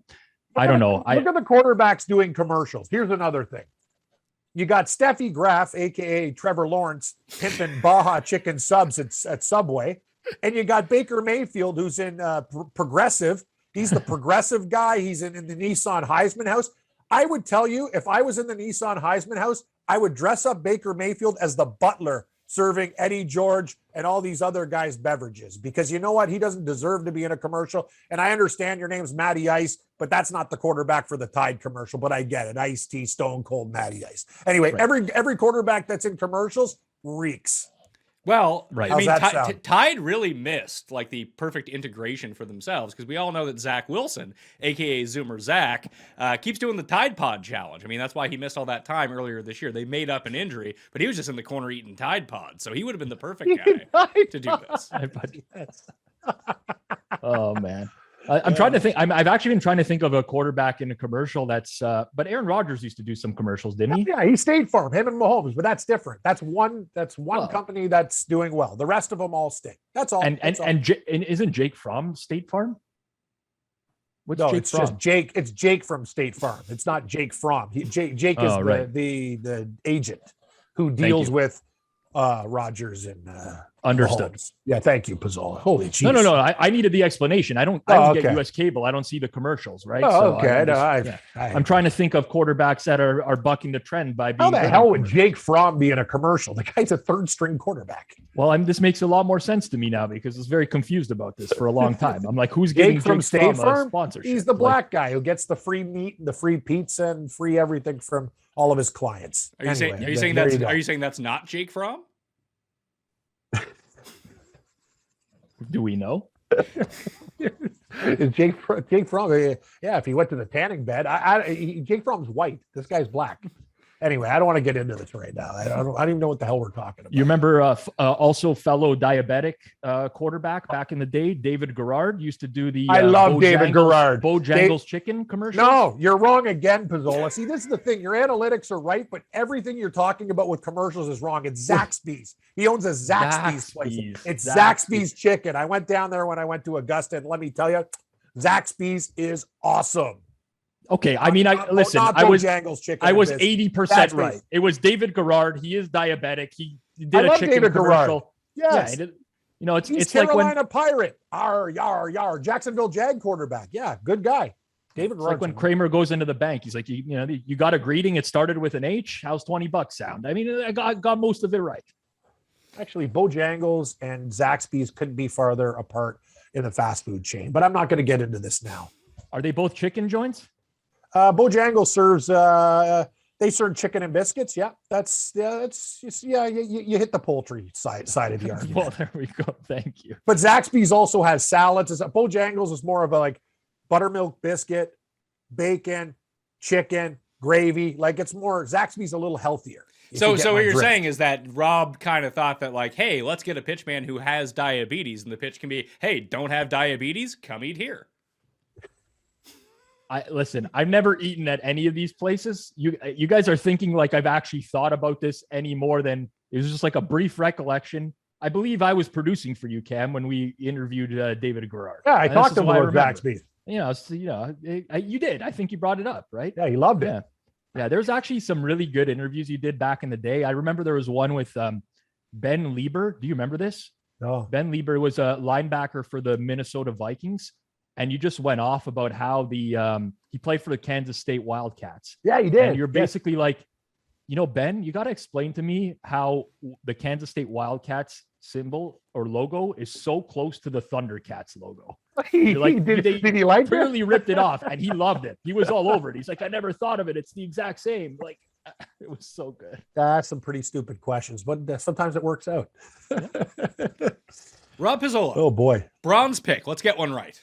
don't know. Look at the quarterbacks doing commercials. Here's another thing. You got Steffi Graf, a.k.a. Trevor Lawrence, pimping Baja chicken subs at Subway. And you got Baker Mayfield, who's in Progressive. He's the progressive guy. He's in the Nissan Heisman house. I would tell you, if I was in the Nissan Heisman house, I would dress up Baker Mayfield as the butler serving Eddie George and all these other guys beverages, because you know what? He doesn't deserve to be in a commercial. And I understand your name's Matty Ice, but that's not the quarterback for the Tide commercial, but I get it. Ice-T, Stone Cold, Matty Ice. Anyway, right. Every quarterback that's in commercials reeks. Well, right. I mean, Tide really missed like the perfect integration for themselves, because we all know that Zach Wilson, aka Zoomer Zach, keeps doing the Tide Pod challenge. I mean, that's why he missed all that time earlier this year. They made up an injury, but he was just in the corner eating Tide Pods, so he would have been the perfect guy to do this. Oh man, I'm trying to think. I've actually been trying to think of a quarterback in a commercial that's, but Aaron Rodgers used to do some commercials, didn't he? Yeah, he State Farm, him and Mahomes, but that's different. That's one company that's doing well. The rest of them all stink. That's all. And isn't Jake from State Farm? What's Jake it's from? just Jake. It's Jake from State Farm. It's not Jake Fromm. Jake is the agent who deals with Rodgers and Understood. Mahomes. Yeah, thank you, Pizzola. Holy jeez. No. I needed the explanation. I don't get US cable. I don't see the commercials, right? I'm trying to think of quarterbacks that are bucking the trend by being. How the hell would Jake Fromm be in a commercial? The guy's a third string quarterback. Well, this makes a lot more sense to me now because I was very confused about this for a long time. I'm like, who's getting Jake from State Farm? Sponsorship? He's the black guy who gets the free meat and the free pizza and free everything from all of his clients. Are you saying that's not Jake Fromm? Do we know? Is Jake Fromm? Yeah, if he went to the tanning bed, Jake Fromm's white. This guy's black. Anyway, I don't want to get into this right now. I don't even know what the hell we're talking about. You remember also fellow diabetic quarterback back in the day, David Garrard used to do the. I love David Garrard. Bojangles chicken commercial. No, you're wrong again, Pizzola. See, this is the thing. Your analytics are right, but everything you're talking about with commercials is wrong. It's Zaxby's. He owns a Zaxby's place. It's Zaxby's chicken. I went down there when I went to Augusta, and let me tell you, Zaxby's is awesome. Okay, I mean, I was 80% right. It was David Garrard. He is diabetic. He did a chicken David commercial. Yes, yeah, it's Carolina like when Pirate. Yar. Jacksonville Jag quarterback. Yeah, good guy. David Garrard. Like when Kramer goes into the bank, he's like, you got a greeting. It started with an H. How's $20 sound? I mean, I got most of it right. Actually, Bojangles and Zaxby's couldn't be farther apart in the fast food chain. But I'm not going to get into this now. Are they both chicken joints? Bojangles serves. They serve chicken and biscuits. Yeah, you hit the poultry side of the argument. Well, there we go. Thank you. But Zaxby's also has salads. Bojangles is more of a like buttermilk biscuit, bacon, chicken, gravy. Like it's more. Zaxby's a little healthier. So what you're saying is that Rob kind of thought that like, hey, let's get a pitch man who has diabetes, and the pitch can be, hey, don't have diabetes, come eat here. Listen, I've never eaten at any of these places. You guys are thinking like I've actually thought about this any more than it was just like a brief recollection. I believe I was producing for you, Cam, when we interviewed David Garrard. Yeah, I talked to him about Zaxby's. You did. I think you brought it up, right? Yeah, he loved it. Yeah, there's actually some really good interviews you did back in the day. I remember there was one with Ben Lieber. Do you remember this? No. Ben Lieber was a linebacker for the Minnesota Vikings. And you just went off about how he played for the Kansas State Wildcats. Yeah, he did. And you're basically like, Ben, you got to explain to me how the Kansas State Wildcats symbol or logo is so close to the Thundercats logo. Did he like it? Clearly ripped it off, and he loved it. He was all over it. He's like, I never thought of it. It's the exact same. Like, it was so good. That's some pretty stupid questions, but sometimes it works out. Rob Pizzola. Oh boy, bronze pick. Let's get one right.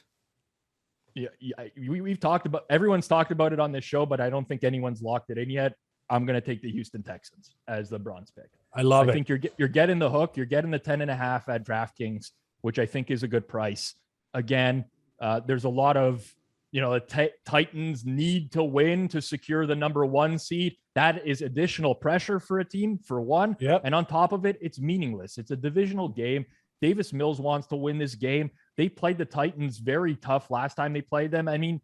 Yeah, we've talked about, everyone's talked about it on this show, but I don't think anyone's locked it in yet. I'm going to take the Houston Texans as the bronze pick. I love it. I think you're getting the hook. You're getting the 10.5 at DraftKings, which I think is a good price. Again, there's a lot of, the Titans need to win to secure the number 1 seed. That is additional pressure for a team, for one. Yep. And on top of it, it's meaningless. It's a divisional game. Davis Mills wants to win this game. They played the Titans very tough last time they played them. I mean,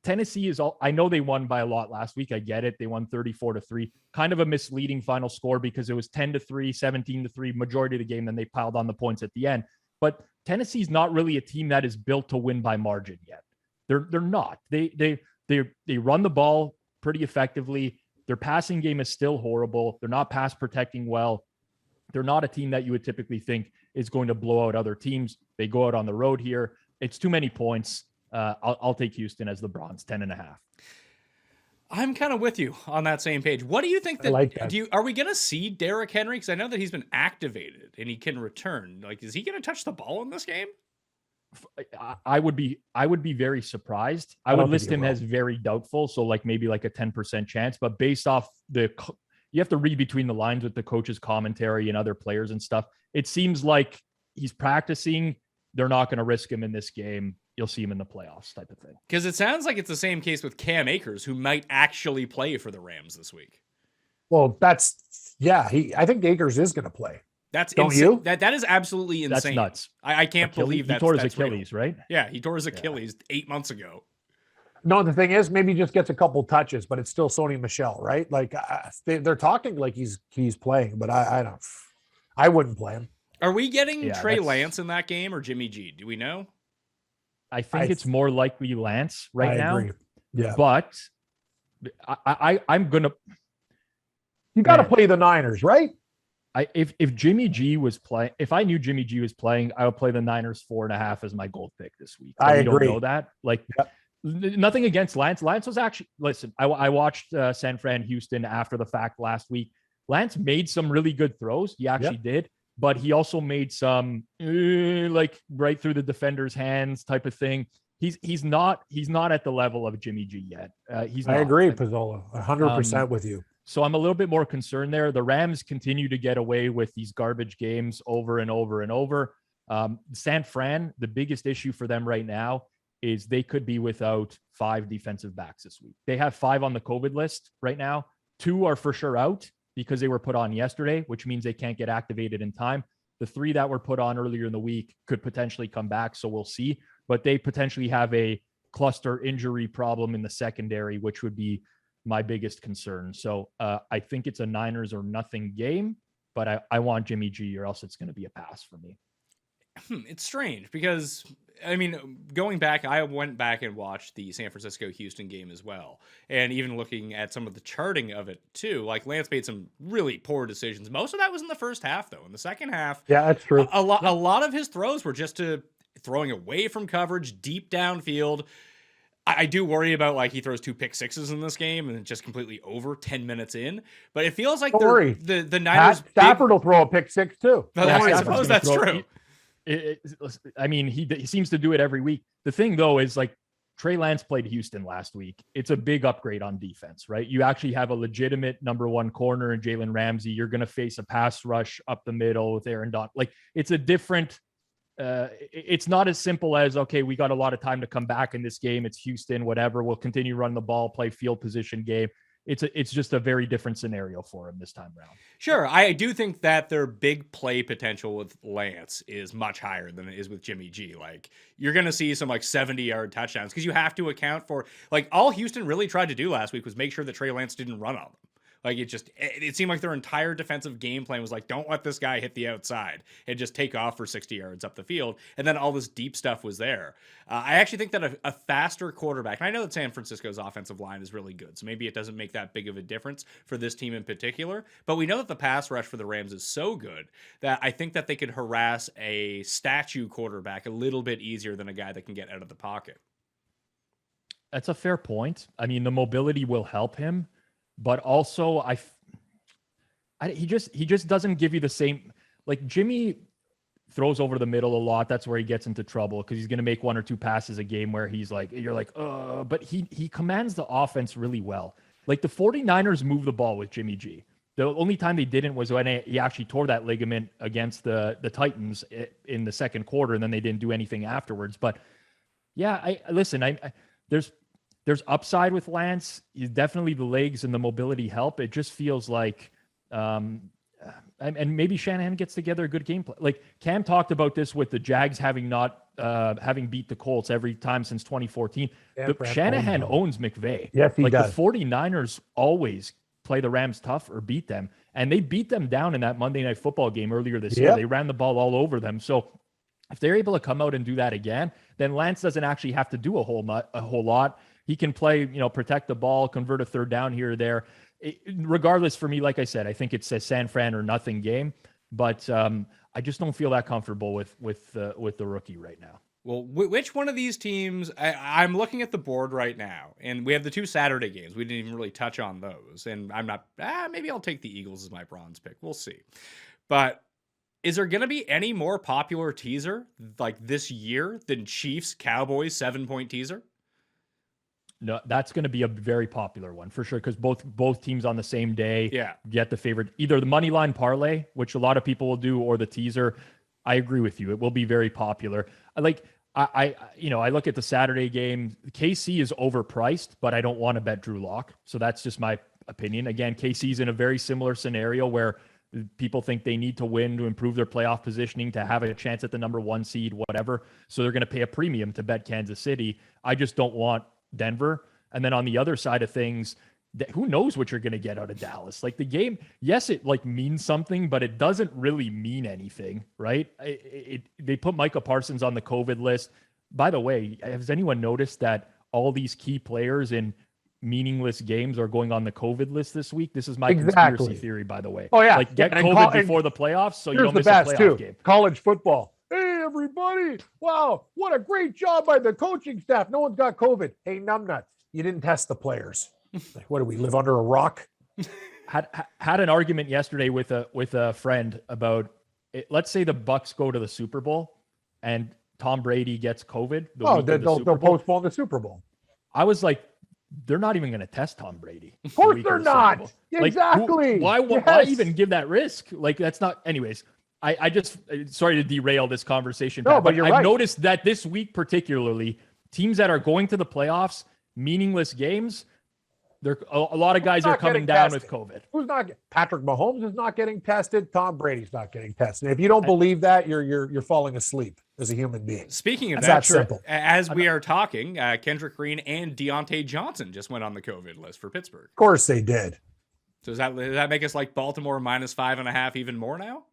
Tennessee is all, I know they won by a lot last week. I get it. They won 34-3, kind of a misleading final score because it was 10-3, 17-3, majority of the game. Then they piled on the points at the end. But Tennessee's not really a team that is built to win by margin yet. They're not. They run the ball pretty effectively. Their passing game is still horrible. They're not pass protecting well. They're not a team that you would typically think is going to blow out other teams. They go out on the road here. It's too many points. I'll take Houston as the bronze, 10.5. I'm kind of with you on that same page. What do you think that, are we going to see Derrick Henry? Because I know that he's been activated and he can return. Like, is he going to touch the ball in this game? I would be very surprised. I would list him as very doubtful. So like maybe like a 10% chance, but based off you have to read between the lines with the coach's commentary and other players and stuff. It seems like he's practicing. they're not going to risk him in this game. You'll see him in the playoffs type of thing. Because it sounds like it's the same case with Cam Akers, who might actually play for the Rams this week. Well, I think Akers is going to play. That's Don't insane. you? That is absolutely insane. That's nuts. I can't believe that. He tore his Achilles, right? Yeah, he tore his Achilles 8 months ago. No, the thing is, maybe he just gets a couple touches, but it's still Sony Michel, right? Like they're talking like he's playing, but I wouldn't play him. Are we getting Trey Lance in that game or Jimmy G? Do we know? I think it's more likely Lance right now. Agree. Yeah, but I'm gonna. You got to play the Niners, right? If Jimmy G was playing, if I knew Jimmy G was playing, I would play the Niners 4.5 as my gold pick this week. I agree. Don't know that. Like, nothing against Lance. Lance was actually, listen, I watched San Fran Houston after the fact last week. Lance made some really good throws. He actually did, but he also made some like right through the defender's hands type of thing. He's not at the level of Jimmy G yet. I agree, Pizzola, 100% with you. So I'm a little bit more concerned there. The Rams continue to get away with these garbage games over and over and over. San Fran, the biggest issue for them right now is they could be without 5 defensive backs this week. They have 5 on the COVID list right now. 2 are for sure out because they were put on yesterday, which means they can't get activated in time. The 3 that were put on earlier in the week could potentially come back, so we'll see. But they potentially have a cluster injury problem in the secondary, which would be my biggest concern. So I think it's a Niners or nothing game, but I want Jimmy G or else it's going to be a pass for me. It's strange because, I mean, going back, I went back and watched the San Francisco-Houston game as well. And even looking at some of the charting of it too, like Lance made some really poor decisions. Most of that was in the first half though. In the second half, yeah, that's true. A lot of his throws were just to throwing away from coverage, deep downfield. I do worry about like he throws 2 pick sixes in this game and it's just completely over 10 minutes in. But it feels like the Niners. Stafford will throw a pick 6 too. I suppose that's true. I mean, he seems to do it every week. The thing though is like Trey Lance played Houston last week. It's a big upgrade on defense, right? You actually have a legitimate number 1 corner in Jalen Ramsey. You're going to face a pass rush up the middle with Aaron Donald. Like it's a different. It's not as simple as, okay, we got a lot of time to come back in this game. It's Houston, whatever. We'll continue running the ball, play field position game. It's just a very different scenario for him this time around. Sure. I do think that their big play potential with Lance is much higher than it is with Jimmy G. Like you're going to see some like 70-yard touchdowns because you have to account for like all Houston really tried to do last week was make sure that Trey Lance didn't run on them. Like it seemed like their entire defensive game plan was like, don't let this guy hit the outside and just take off for 60 yards up the field. And then all this deep stuff was there. I actually think that a faster quarterback, and I know that San Francisco's offensive line is really good, so maybe it doesn't make that big of a difference for this team in particular. But we know that the pass rush for the Rams is so good that I think that they could harass a statue quarterback a little bit easier than a guy that can get out of the pocket. That's a fair point. I mean, the mobility will help him. But also, he just doesn't give you the same. Like Jimmy throws over the middle a lot. That's where he gets into trouble because he's going to make 1 or 2 passes a game where he's like, you're like, but he commands the offense really well. Like the 49ers move the ball with Jimmy G. The only time they didn't was when he actually tore that ligament against the Titans in the second quarter, and then they didn't do anything afterwards. But yeah, there's upside with Lance. He's definitely the legs and the mobility help. It just feels like, and maybe Shanahan gets together a good game plan. Like Cam talked about this with the Jags having beat the Colts every time since 2014. Shanahan owns McVay. Yes, he does. The 49ers always play the Rams tough or beat them. And they beat them down in that Monday Night Football game earlier this year. They ran the ball all over them. So if they're able to come out and do that again, then Lance doesn't actually have to do a whole lot. He can play, protect the ball, convert a third down here or there. Regardless, for me, like I said, I think it's a San Fran or nothing game. But I just don't feel that comfortable with the rookie right now. Well, which one of these teams? I'm looking at the board right now, and we have the 2 Saturday games. We didn't even really touch on those, and I'm not. Maybe I'll take the Eagles as my bronze pick. We'll see. But is there going to be any more popular teaser like this year than Chiefs Cowboys 7-point teaser? No, that's going to be a very popular one for sure because both teams on the same day get the favorite, either the money line parlay, which a lot of people will do, or the teaser. I agree with you. It will be very popular. I look at the Saturday game. KC is overpriced, but I don't want to bet Drew Lock. So that's just my opinion. Again, KC's in a very similar scenario where people think they need to win to improve their playoff positioning, to have a chance at the number 1 seed, whatever. So they're going to pay a premium to bet Kansas City. I just don't want Denver. And then on the other side of things, who knows what you're going to get out of Dallas? Like the game, yes, it like means something, but it doesn't really mean anything, right? They put Micah Parsons on the COVID list. By the way, has anyone noticed that all these key players in meaningless games are going on the COVID list this week? This is my conspiracy theory, by the way. Oh yeah, like get COVID before the playoffs, so you don't miss a playoff game. College football. Hey everybody! Wow, what a great job by the coaching staff. No one's got COVID. Hey numbnuts, you didn't test the players. Like, what do we live under a rock? Had an argument yesterday with a friend about it. Let's say the Bucks go to the Super Bowl and Tom Brady gets COVID. They'll postpone the Super Bowl. I was like, they're not even going to test Tom Brady. Of course they're not. Exactly. Why even give that risk? Like that's not. Anyways, I just sorry to derail this conversation. No, but I've noticed that this week particularly, teams that are going to the playoffs, meaningless games. A lot of guys are coming down with COVID. Who's not? Patrick Mahomes is not getting tested. Tom Brady's not getting tested. If you don't believe that, you're falling asleep as a human being. Speaking of that, simple. As we are talking, Kendrick Green and Deontay Johnson just went on the COVID list for Pittsburgh. Of course they did. So does that make us like Baltimore -5.5 even more now?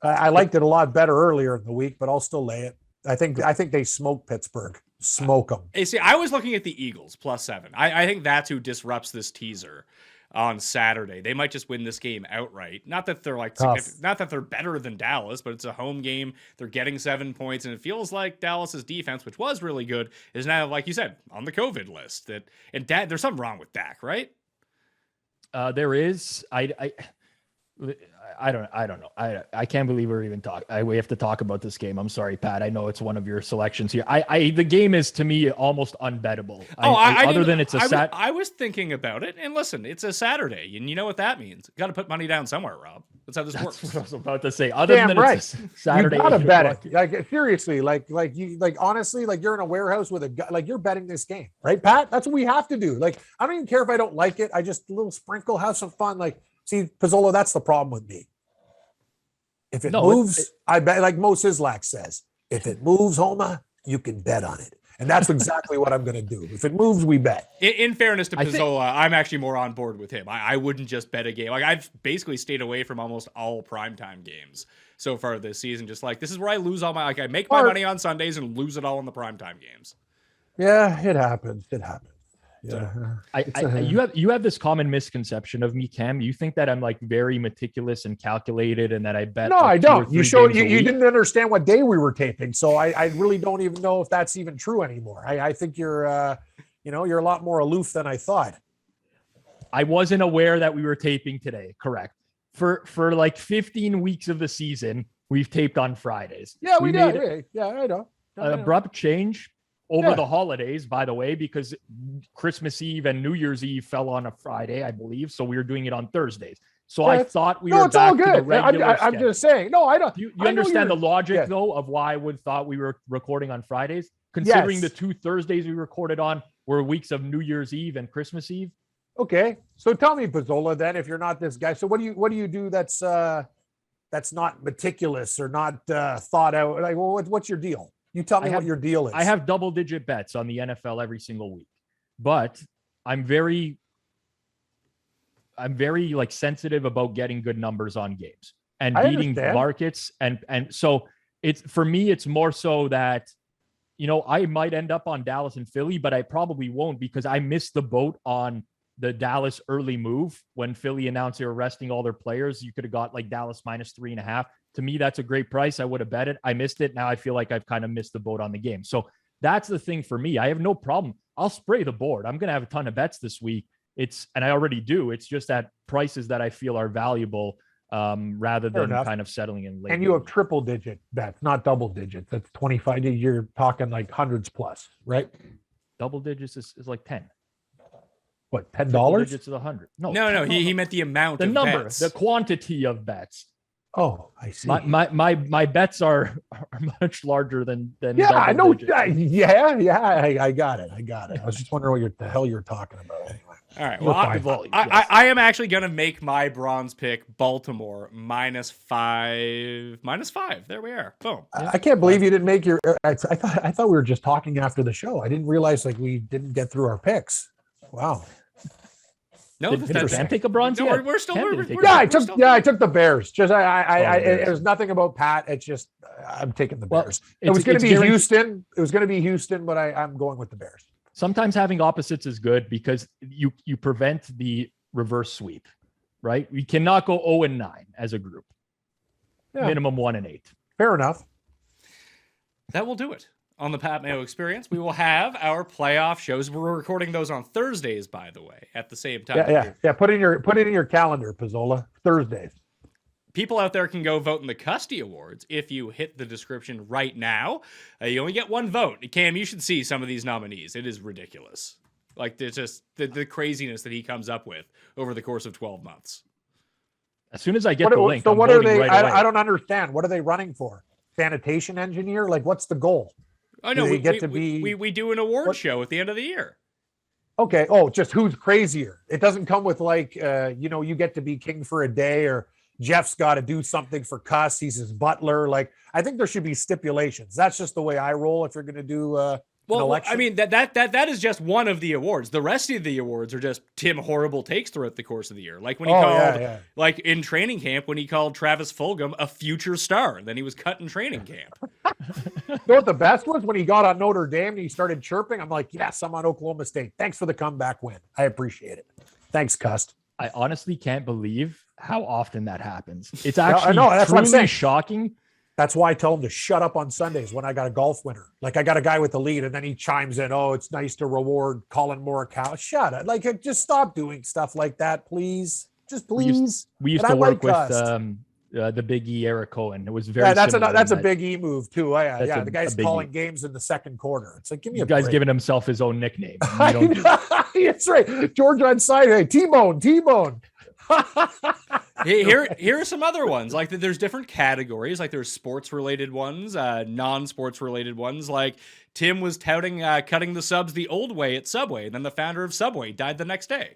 I liked it a lot better earlier in the week, but I'll still lay it. I think they smoke Pittsburgh. Smoke them. See, I was looking at the Eagles +7. I think that's who disrupts this teaser on Saturday. They might just win this game outright. Not that they're not that they're better than Dallas, but it's a home game. They're getting 7 points, and it feels like Dallas's defense, which was really good, is now, like you said, on the COVID list. There's something wrong with Dak, right? There is. I don't know. I can't believe we're even talking. We have to talk about this game. I'm sorry, Pat. I know it's one of your selections here. The game is to me almost unbettable. I was thinking about it, and listen, it's a Saturday, and you know what that means. Got to put money down somewhere, Rob. That's how this works. What I was about to say. Other than it's a Saturday, you gotta bet it. Like seriously, honestly, like you're in a warehouse with a guy. Like you're betting this game, right, Pat? That's what we have to do. Like I don't even care if I don't like it. I just a little sprinkle, have some fun. Like. See, Pizzola, that's the problem with me. If it moves, I bet, like Mo Sizlak says, if it moves, Homa, you can bet on it. And that's exactly what I'm going to do. If it moves, we bet. In fairness to Pizzola, I'm actually more on board with him. I wouldn't just bet a game. Like I've basically stayed away from almost all primetime games so far this season. Just like, this is where I lose all my, I make my money on Sundays and lose it all in the primetime games. Yeah, it happens. Yeah. You have this common misconception of me, Cam. You think that I'm like very meticulous and calculated, and that I bet. No, I don't. You showed you didn't understand what day we were taping, so I really don't even know if that's even true anymore. I think you're you're a lot more aloof than I thought. I wasn't aware that we were taping today. Correct. For like 15 weeks of the season, we've taped on Fridays. Yeah, we did. Yeah, I know. Abrupt change. Over the holidays, by the way, because Christmas Eve and New Year's Eve fell on a Friday, I believe. So we were doing it on Thursdays. So I thought we were back to the regular I'm just saying. No, I don't. You understand the logic, though, of why I would thought we were recording on Fridays? Considering the 2 Thursdays we recorded on were weeks of New Year's Eve and Christmas Eve. Okay. So tell me, Pizzola, then, if you're not this guy. So what do you do that's not meticulous or not thought out? Like, well, what's your deal? You tell me what your deal is. I have double-digit bets on the NFL every single week, but I'm very like sensitive about getting good numbers on games and beating markets. And so for me, it's more so that, I might end up on Dallas and Philly, but I probably won't because I missed the boat on the Dallas early move when Philly announced they were resting all their players. You could have got like Dallas -3.5. To me, that's a great price. I would have bet it. I missed it. Now I feel like I've kind of missed the boat on the game. So that's the thing for me. I have no problem. I'll spray the board. I'm going to have a ton of bets this week. And I already do. It's just at prices that I feel are valuable rather than kind of settling in late. And you have triple digit bets, not double digits. That's 25. You're talking like hundreds plus, right? Double digits is like 10. What, $10? Digits is 100. No. He meant the amount of number, bets. The quantity of bets. Oh, I see. My bets are much larger than Yeah, I know. digits. I got it. I was just wondering what the hell you're talking about. Anyway. All right. You're Well, fine. I am actually going to make my bronze pick Baltimore -5. -5. There we are. Boom. I can't believe you didn't make your. I thought we were just talking after the show. I didn't realize we didn't get through our picks. Wow. No, Did Cam take a bronze? No, yet? we're still. Cam We're, didn't take we're, a I we're took. still- I took the Bears. Just Bears. it was nothing about Pat. It's just I'm taking the Well, Bears. It was going to be Houston. It was going to be Houston, but I'm going with the Bears. Sometimes having opposites is good because you prevent the reverse sweep, right? We cannot go 0-9 as a group. Yeah. Minimum 1-8. Fair enough. That will do it on the Pat Mayo Experience. We will have our playoff shows. We're recording those on Thursdays, by the way, at the same time. Yeah. Put it in your calendar, Pizzola. Thursdays. People out there can go vote in the Custy Awards if you hit the description right now. You only get one vote. Cam, you should see some of these nominees. It is ridiculous. Like, it's just the craziness that he comes up with over the course of 12 months. As soon as I get the link, so I'm what are voting they? right away. I don't understand. What are they running for? Sanitation engineer? Like, what's the goal? Oh, no, Do they we get to be- we do an award show at the end of the year. Okay. Oh, just who's crazier? It doesn't come with you get to be king for a day, or Jeff's got to do something for Cuss. He's his butler. Like, I think there should be stipulations. That's just the way I roll. If you're going to do an election. I mean, that is just one of the awards. The rest of the awards are just Tim horrible takes throughout the course of the year. Like when he called, like in training camp, when he called Travis Fulgham a future star, then he was cut in training camp. You know what the best was? When he got on Notre Dame and he started chirping. I'm like, yes, I'm on Oklahoma State. Thanks for the comeback win. I appreciate it. Thanks, Cust. I honestly can't believe how often that happens. It's actually that's what I'm truly saying. shocking. That's why I tell him to shut up on Sundays when I got a golf winner. Like, I got a guy with the lead, and then he chimes in, "Oh, it's nice to reward Colin Morikawa." Shut up! Like, just stop doing stuff like that, please. Just please. We used And to I work like with the Big E, Eric Cohen. It was very that's similar a in big E move too. That's The guy's a big calling E. games in the second quarter. It's like, give me You a guy's break. giving himself his own nickname. You don't do that. That's right. George on side. Hey, T-Bone. Here are some other ones. Like, there's different categories. Like, there's sports related ones, non-sports related ones. Like, Tim was touting cutting the subs the old way at Subway, and then the founder of Subway died the next day.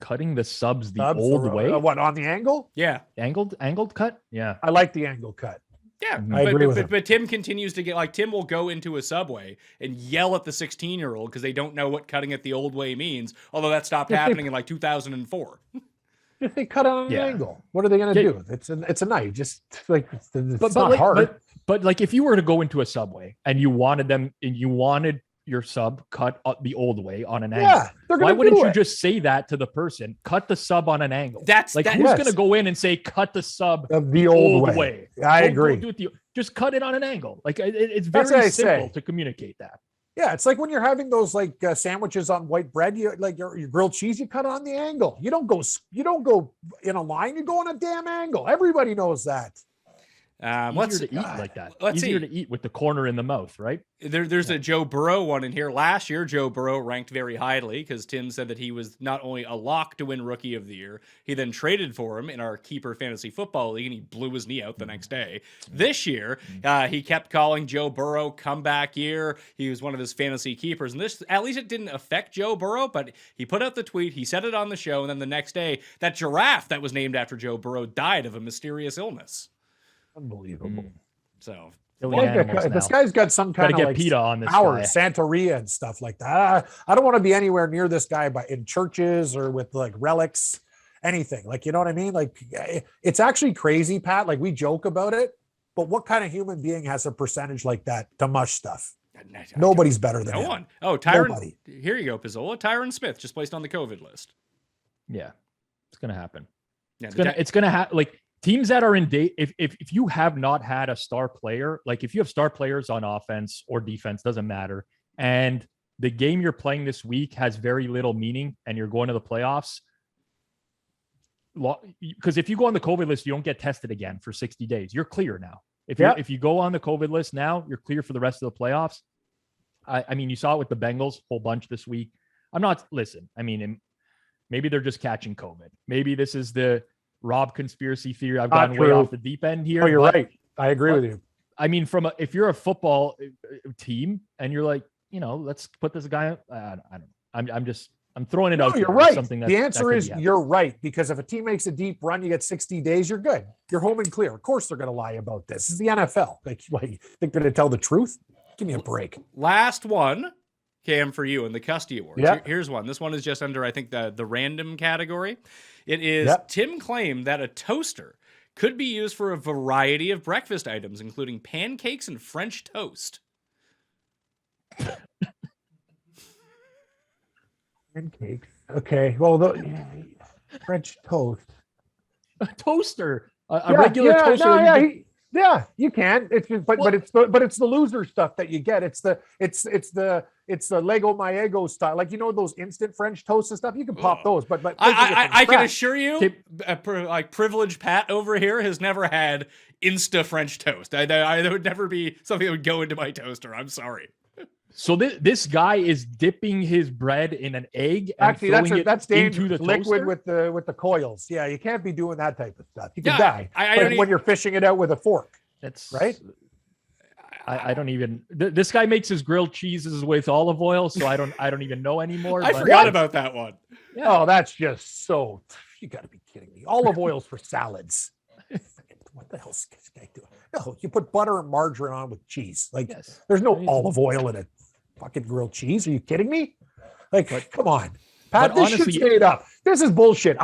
Cutting the subs the old way. What, on the angle? Yeah. Angled cut? Yeah. I like the angle cut. Yeah, I agree with him. but Tim continues to get, like, Tim will go into a Subway and yell at the 16-year-old because they don't know what cutting it the old way means, although that stopped happening in, like, 2004. If they cut it on an angle, what are they going to do? It's a knife. Just like it's not hard. But like, if you were to go into a Subway and you wanted your sub cut the old way on an angle, why wouldn't you just say that to the person? Cut the sub on an angle. Who's going to go in and say cut the sub the old way? I agree. Just cut it on an angle. Like, it's very simple to communicate that. Yeah, it's like when you're having those sandwiches on white bread, you like your grilled cheese, you cut it on the angle. You don't go in a line, you go on a damn angle. Everybody knows that. Easier to eat like that. Easier to eat with the corner in the mouth, right? There's a Joe Burrow one in here. Last year, Joe Burrow ranked very highly because Tim said that he was not only a lock to win Rookie of the Year, he then traded for him in our Keeper Fantasy Football League, and he blew his knee out the next day. This year, he kept calling Joe Burrow comeback year. He was one of his fantasy keepers, and this, at least it didn't affect Joe Burrow, but he put out the tweet, he said it on the show, and then the next day, that giraffe that was named after Joe Burrow died of a mysterious illness. Unbelievable. So this guy's got some kind of PETA on this power, guy. Santeria and stuff like that. I don't want to be anywhere near this guy, but in churches or with like relics, anything. Like, you know what I mean? Like, it's actually crazy, Pat. Like, we joke about it, but what kind of human being has a percentage like that to mush stuff? Nobody's better than no him. one. Oh, Tyron. Nobody. Here you go, Pizzola. Tyron Smith just placed on the COVID list. Yeah, it's gonna happen. Yeah, It's gonna happen. Like, teams that are in date, if you have not had a star player, like if you have star players on offense or defense, doesn't matter, and the game you're playing this week has very little meaning and you're going to the playoffs, because if you go on the COVID list, you don't get tested again for 60 days. You're clear now. If you go on the COVID list now, you're clear for the rest of the playoffs. I mean, you saw it with the Bengals, whole bunch this week. I mean, maybe they're just catching COVID. Maybe this is the Rob conspiracy theory. I've Not gone way true. off the deep end here. Oh, you're but- right. I agree with you. I mean, if you're a football team and you're like, let's put this guy. I don't know. I'm throwing it No, out. you're there. right. Something The answer is you're you're right, because if a team makes a deep run, you get 60 days, you're good. You're home and clear. Of course they're going to lie about this. This is the NFL. Like, what, you think they're going to tell the truth? Give me a break. Last one, Cam, for you in the Custy Awards. Yeah. Here's one. This one is just under, I think, the random category. It is Yep. Tim claimed that a toaster could be used for a variety of breakfast items, including pancakes and French toast. Pancakes. Okay. Well, French toast. a toaster, a regular toaster. No, that you yeah, you can. It's just, but it's the loser stuff that you get. It's the Lego Mayo style. Like, those instant French toast and stuff. You can pop those, but I can assure you, like privileged Pat over here has never had Insta French toast. There would never be something that would go into my toaster. I'm sorry. So this guy is dipping his bread in an egg and actually throwing that's it into dangerous. the Liquid toaster? with the coils. Yeah, you can't be doing that type of stuff. You can Yeah, die. I Like don't when you're fishing it out with a fork. That's right. I don't even. This guy makes his grilled cheeses with olive oil, so I don't even know anymore. I but- forgot about that one. Oh, that's just so. You got to be kidding me. Olive oil's for salads. What the hell's this guy doing? No, you put butter and margarine on with cheese. Like, Yes. there's no olive oil in it. Fucking grilled cheese. Are you kidding me? Like, come on, Pat. but This honestly- shit's made up. This is bullshit.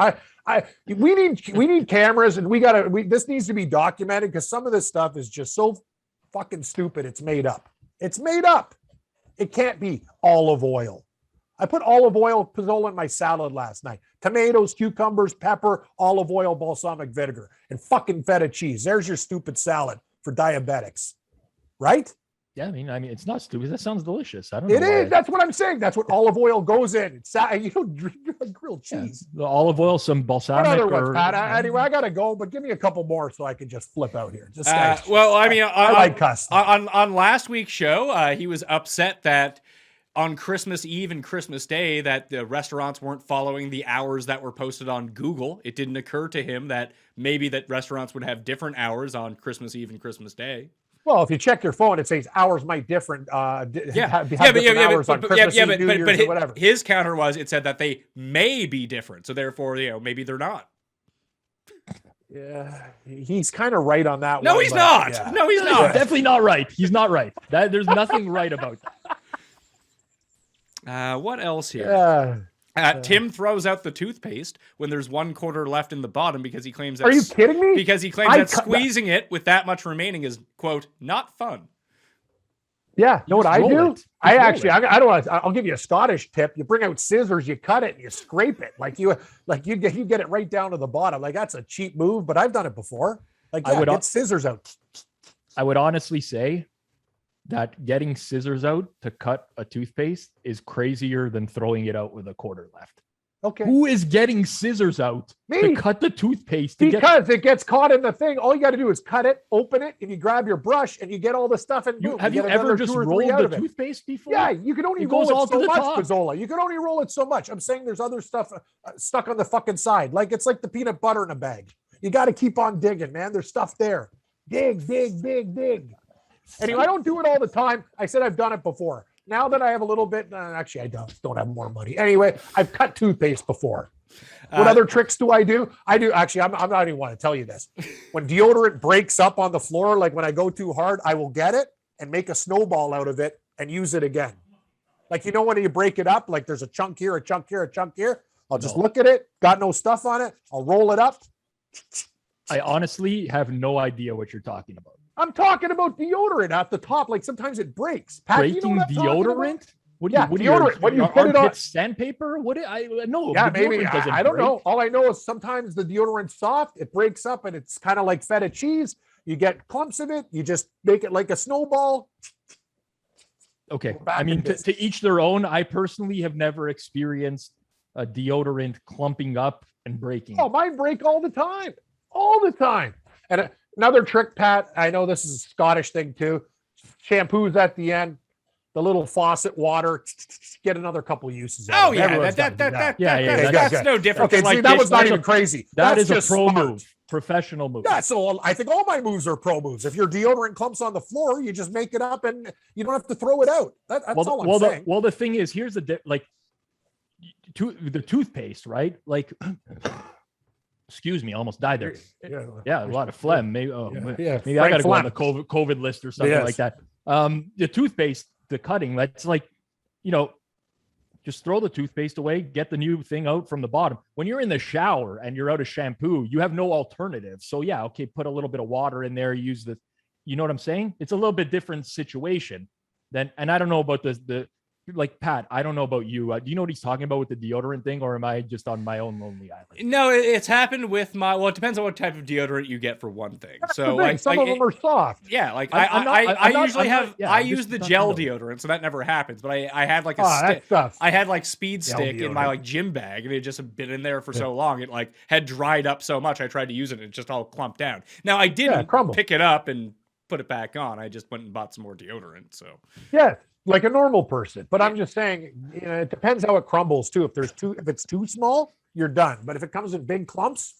We need cameras, and this needs to be documented, because some of this stuff is just so fucking stupid. It's made up. It's made up. It can't be olive oil. I put olive oil Pizzola in my salad last night. Tomatoes, cucumbers, pepper, olive oil, balsamic vinegar, and fucking feta cheese. There's your stupid salad for diabetics, right? Yeah, I mean, it's not stupid. That sounds delicious. I don't know. It is. That's what I'm saying. That's what olive oil goes in. It's grilled cheese. The olive oil, some What balsamic. other ones, or, Pat? Anyway, I gotta go, but give me a couple more so I can just flip out here. Just Well, I mean, I like Custy. on last week's show, he was upset that on Christmas Eve and Christmas Day that the restaurants weren't following the hours that were posted on Google. It didn't occur to him that maybe that restaurants would have different hours on Christmas Eve and Christmas Day. Well, if you check your phone, it says hours might different. Hours on Christmas Eve, New Year's, or whatever. His counter was it said that they may be different, so therefore, maybe they're not. Yeah, he's kind of right on that. No, one, he's but, not. yeah. No, he's No, not. definitely not right. He's not right. There's nothing right about that. What else here? Yeah. Tim throws out the toothpaste when there's 1 quarter left in the bottom because he claims that. Are you kidding me? Because he claims that squeezing it with that much remaining is, quote, not fun. Yeah, know what Just I roll do? it. Just I roll actually, it. I don't want to. I'll give you a Scottish tip. You bring out scissors, you cut it, and you scrape it. You get it right down to the bottom. Like, that's a cheap move, but I've done it before. Like, yeah, get scissors out. I would honestly say that getting scissors out to cut a toothpaste is crazier than throwing it out with a quarter left. Okay. Who is getting scissors out Me. to cut the toothpaste? Because it gets caught in the thing. All you got to do is cut it, open it, and you grab your brush and you get all the stuff. And boom, Have you get ever another just 2 or 3 rolled out the of it. toothpaste before? Yeah, you can only It roll goes all it to so the much, top. Pizzola. You can only roll it so much. I'm saying there's other stuff stuck on the fucking side. Like, it's like the peanut butter in a bag. You got to keep on digging, man. There's stuff there. Dig. Anyway, I don't do it all the time. I said I've done it before. Now that I have a little bit, actually, I don't have more money. Anyway, I've cut toothpaste before. What other tricks do? I do actually. I'm not even want to tell you this. When deodorant breaks up on the floor, like when I go too hard, I will get it and make a snowball out of it and use it again. Like, when you break it up, like there's a chunk here, a chunk here, a chunk here. I'll just look at it. Got no stuff on it. I'll roll it up. I honestly have no idea what you're talking about. I'm talking about deodorant at the top. Like, sometimes it breaks. Pat, Breaking you know what I'm talking about? deodorant? What Yeah, deodorant. When you put it on- sandpaper? No. Yeah, the maybe. deodorant doesn't I don't break. know. All I know is sometimes the deodorant's soft. It breaks up, and it's kind of like feta cheese. You get clumps of it. You just make it like a snowball. Okay. Go back I mean, in business. to each their own. I personally have never experienced a deodorant clumping up and breaking. Oh, mine break all the time. All the time. And another trick, Pat, I know this is a Scottish thing too. Shampoos at the end. the little faucet water, get another couple uses. Oh it. yeah, Everyone's gotta do that. that's no different. Okay, than like see, that was not dishwasher. even crazy. That That's is a just pro smart. move, professional move. Yeah, so I think all my moves are pro moves. If your deodorant clumps on the floor, you just make it up and you don't have to throw it out. That's all I'm saying. The thing is, here's the the toothpaste, right? Like, excuse me, I almost died there. Yeah, a lot of phlegm. Maybe, maybe I got to go on the COVID list or something like that. The toothpaste, the cutting, that's like, just throw the toothpaste away, get the new thing out from the bottom. When you're in the shower and you're out of shampoo, you have no alternative. So yeah, okay, put a little bit of water in there, use the, you know what I'm saying? It's a little bit different situation than, and I don't know about the like Pat, I don't know about you. Do you know what he's talking about with the deodorant thing, or am I just on my own lonely island? No, it's happened with well, it depends on what type of deodorant you get for one thing. So like some of them are soft. Yeah, like I use the gel deodorant, so that never happens. But I had like I had like Speed Stick in my like gym bag, and it just had been in there for so long, it like had dried up so much. I tried to use it, and it just all clumped down. Now I didn't pick it up and put it back on. I just went and bought some more deodorant. So yeah. Like a normal person, but I'm just saying, it depends how it crumbles too. If it's too small, you're done. But if it comes in big clumps,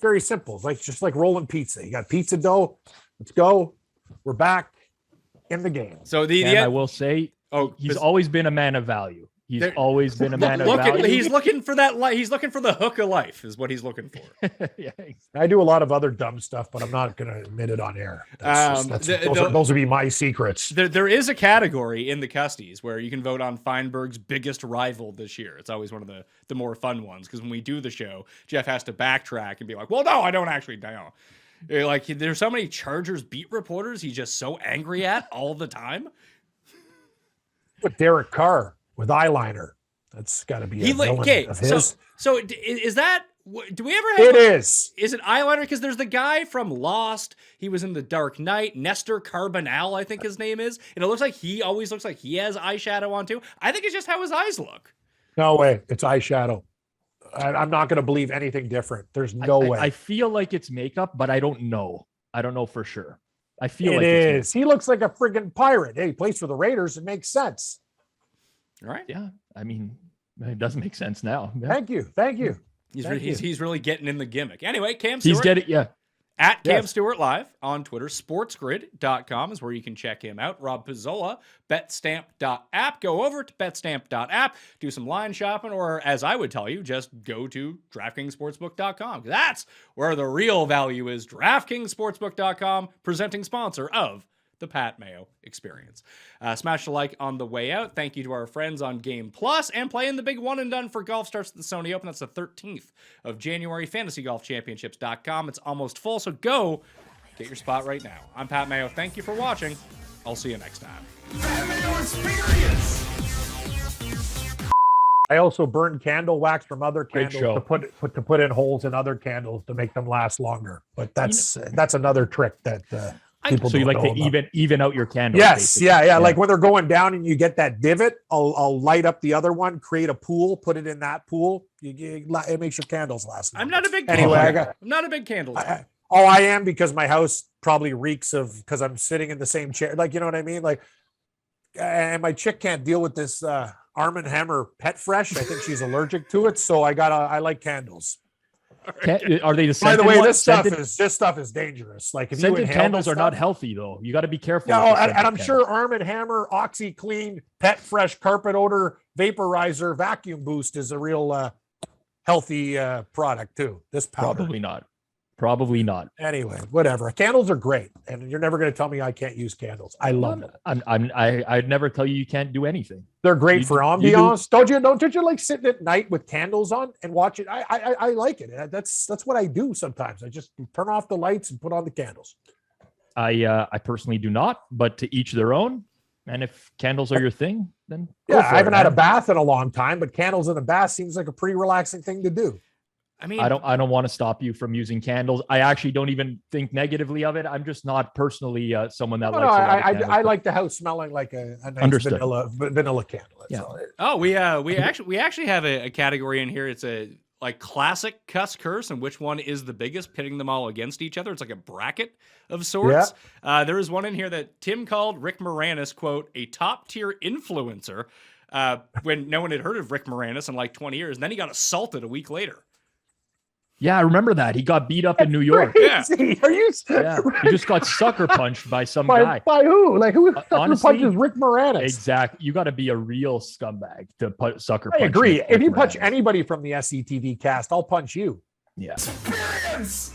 very simple. It's just like rolling pizza. You got pizza dough. Let's go. We're back in the game. So I will say, he's always been a man of value. He's always been a man of value. He's looking for that. He's looking for the hook of life, is what he's looking for. Yeah, I do a lot of other dumb stuff, but I'm not going to admit it on air. Those would be my secrets. There is a category in the Custies where you can vote on Feinberg's biggest rival this year. It's always one of the more fun ones, because when we do the show, Jeff has to backtrack and be like, "Well, no, I don't actually know." Like, there's so many Chargers beat reporters he's just so angry at all the time. But Derek Carr with eyeliner. That's got to be a villain of his. So is that? Do we ever have? It is. Is it eyeliner? Because there's the guy from Lost. He was in The Dark Knight. Nestor Carbonell, I think his name is, and it looks like he always looks like he has eyeshadow on too. I think it's just how his eyes look. No way, it's eyeshadow. I'm not going to believe anything different. There's no way. I feel like it's makeup, but I don't know. I don't know for sure. I feel it like is. He looks like a friggin' pirate. Hey, he plays for the Raiders. It makes sense. All right. Yeah. I mean, it doesn't make sense now. Yeah. Thank you. He's really getting in the gimmick. Anyway, Cam Stewart. He's getting, At Cam Stewart Live on Twitter. Sportsgrid.com is where you can check him out. Rob Pizzola, betstamp.app. Go over to betstamp.app, do some line shopping, or as I would tell you, just go to DraftKingsSportsbook.com. That's where the real value is. DraftKingsSportsbook.com, presenting sponsor of the Pat Mayo Experience. Smash the like on the way out. Thank you to our friends on Game Plus, and playing the big one and done for golf starts at the Sony Open. That's the 13th of January. FantasyGolfChampionships.com. It's almost full, so go get your spot right now. I'm Pat Mayo. Thank you for watching. I'll see you next time. Pat Mayo Experience. I also burned candle wax from other Great candles to put in holes in other candles to make them last longer. But that's another trick that people so you don't like know to about. even out your candles. Yes, basically. yeah. Like when they're going down and you get that divot, I'll light up the other one, create a pool, put it in that pool. It makes your candles last longer. I'm not a big I'm not a big candle guy. I am, because my house probably reeks of, because I'm sitting in the same chair. Like, you know what I mean? Like, and my chick can't deal with this Arm & Hammer Pet Fresh. I think she's allergic to it. So I like candles. Are they the By the way, this stuff is dangerous. Like, if scented candles are not healthy, though. You got to be careful. No, and I'm sure Arm & Hammer OxyClean Pet Fresh Carpet Odor Vaporizer Vacuum Boost is a real healthy product too. This powder. Probably not. Anyway, whatever. Candles are great, and you're never going to tell me I can't use candles. I love them. I'd never tell you can't do anything. They're great for ambiance. Don't you like sitting at night with candles on and watch it? I like it. That's what I do sometimes. I just turn off the lights and put on the candles. I personally do not, but to each their own. And if candles are your thing, then I haven't had a bath in a long time, but candles in a bath seems like a pretty relaxing thing to do. I mean, I don't want to stop you from using candles. I actually don't even think negatively of it. I'm just not personally someone that likes. I like the house smelling like a nice vanilla candle. That's all it is. Oh, we actually have a category in here. It's like classic cuss curse and which one is the biggest, pitting them all against each other. It's like a bracket of sorts. There is one in here that Tim called Rick Moranis, quote, a top tier influencer, when no one had heard of Rick Moranis in like 20 years. And then he got assaulted a week later. Yeah, I remember that. He got beat up in New York. Crazy. Are you? Yeah, he just got sucker punched by some guy. By who? Like who sucker Honestly, punches Rick Moranis? Exactly. You got to be a real scumbag to put sucker punch. I agree. Rick If you punch Moranis. anybody from the SCTV cast, I'll punch you. Yeah. Experience!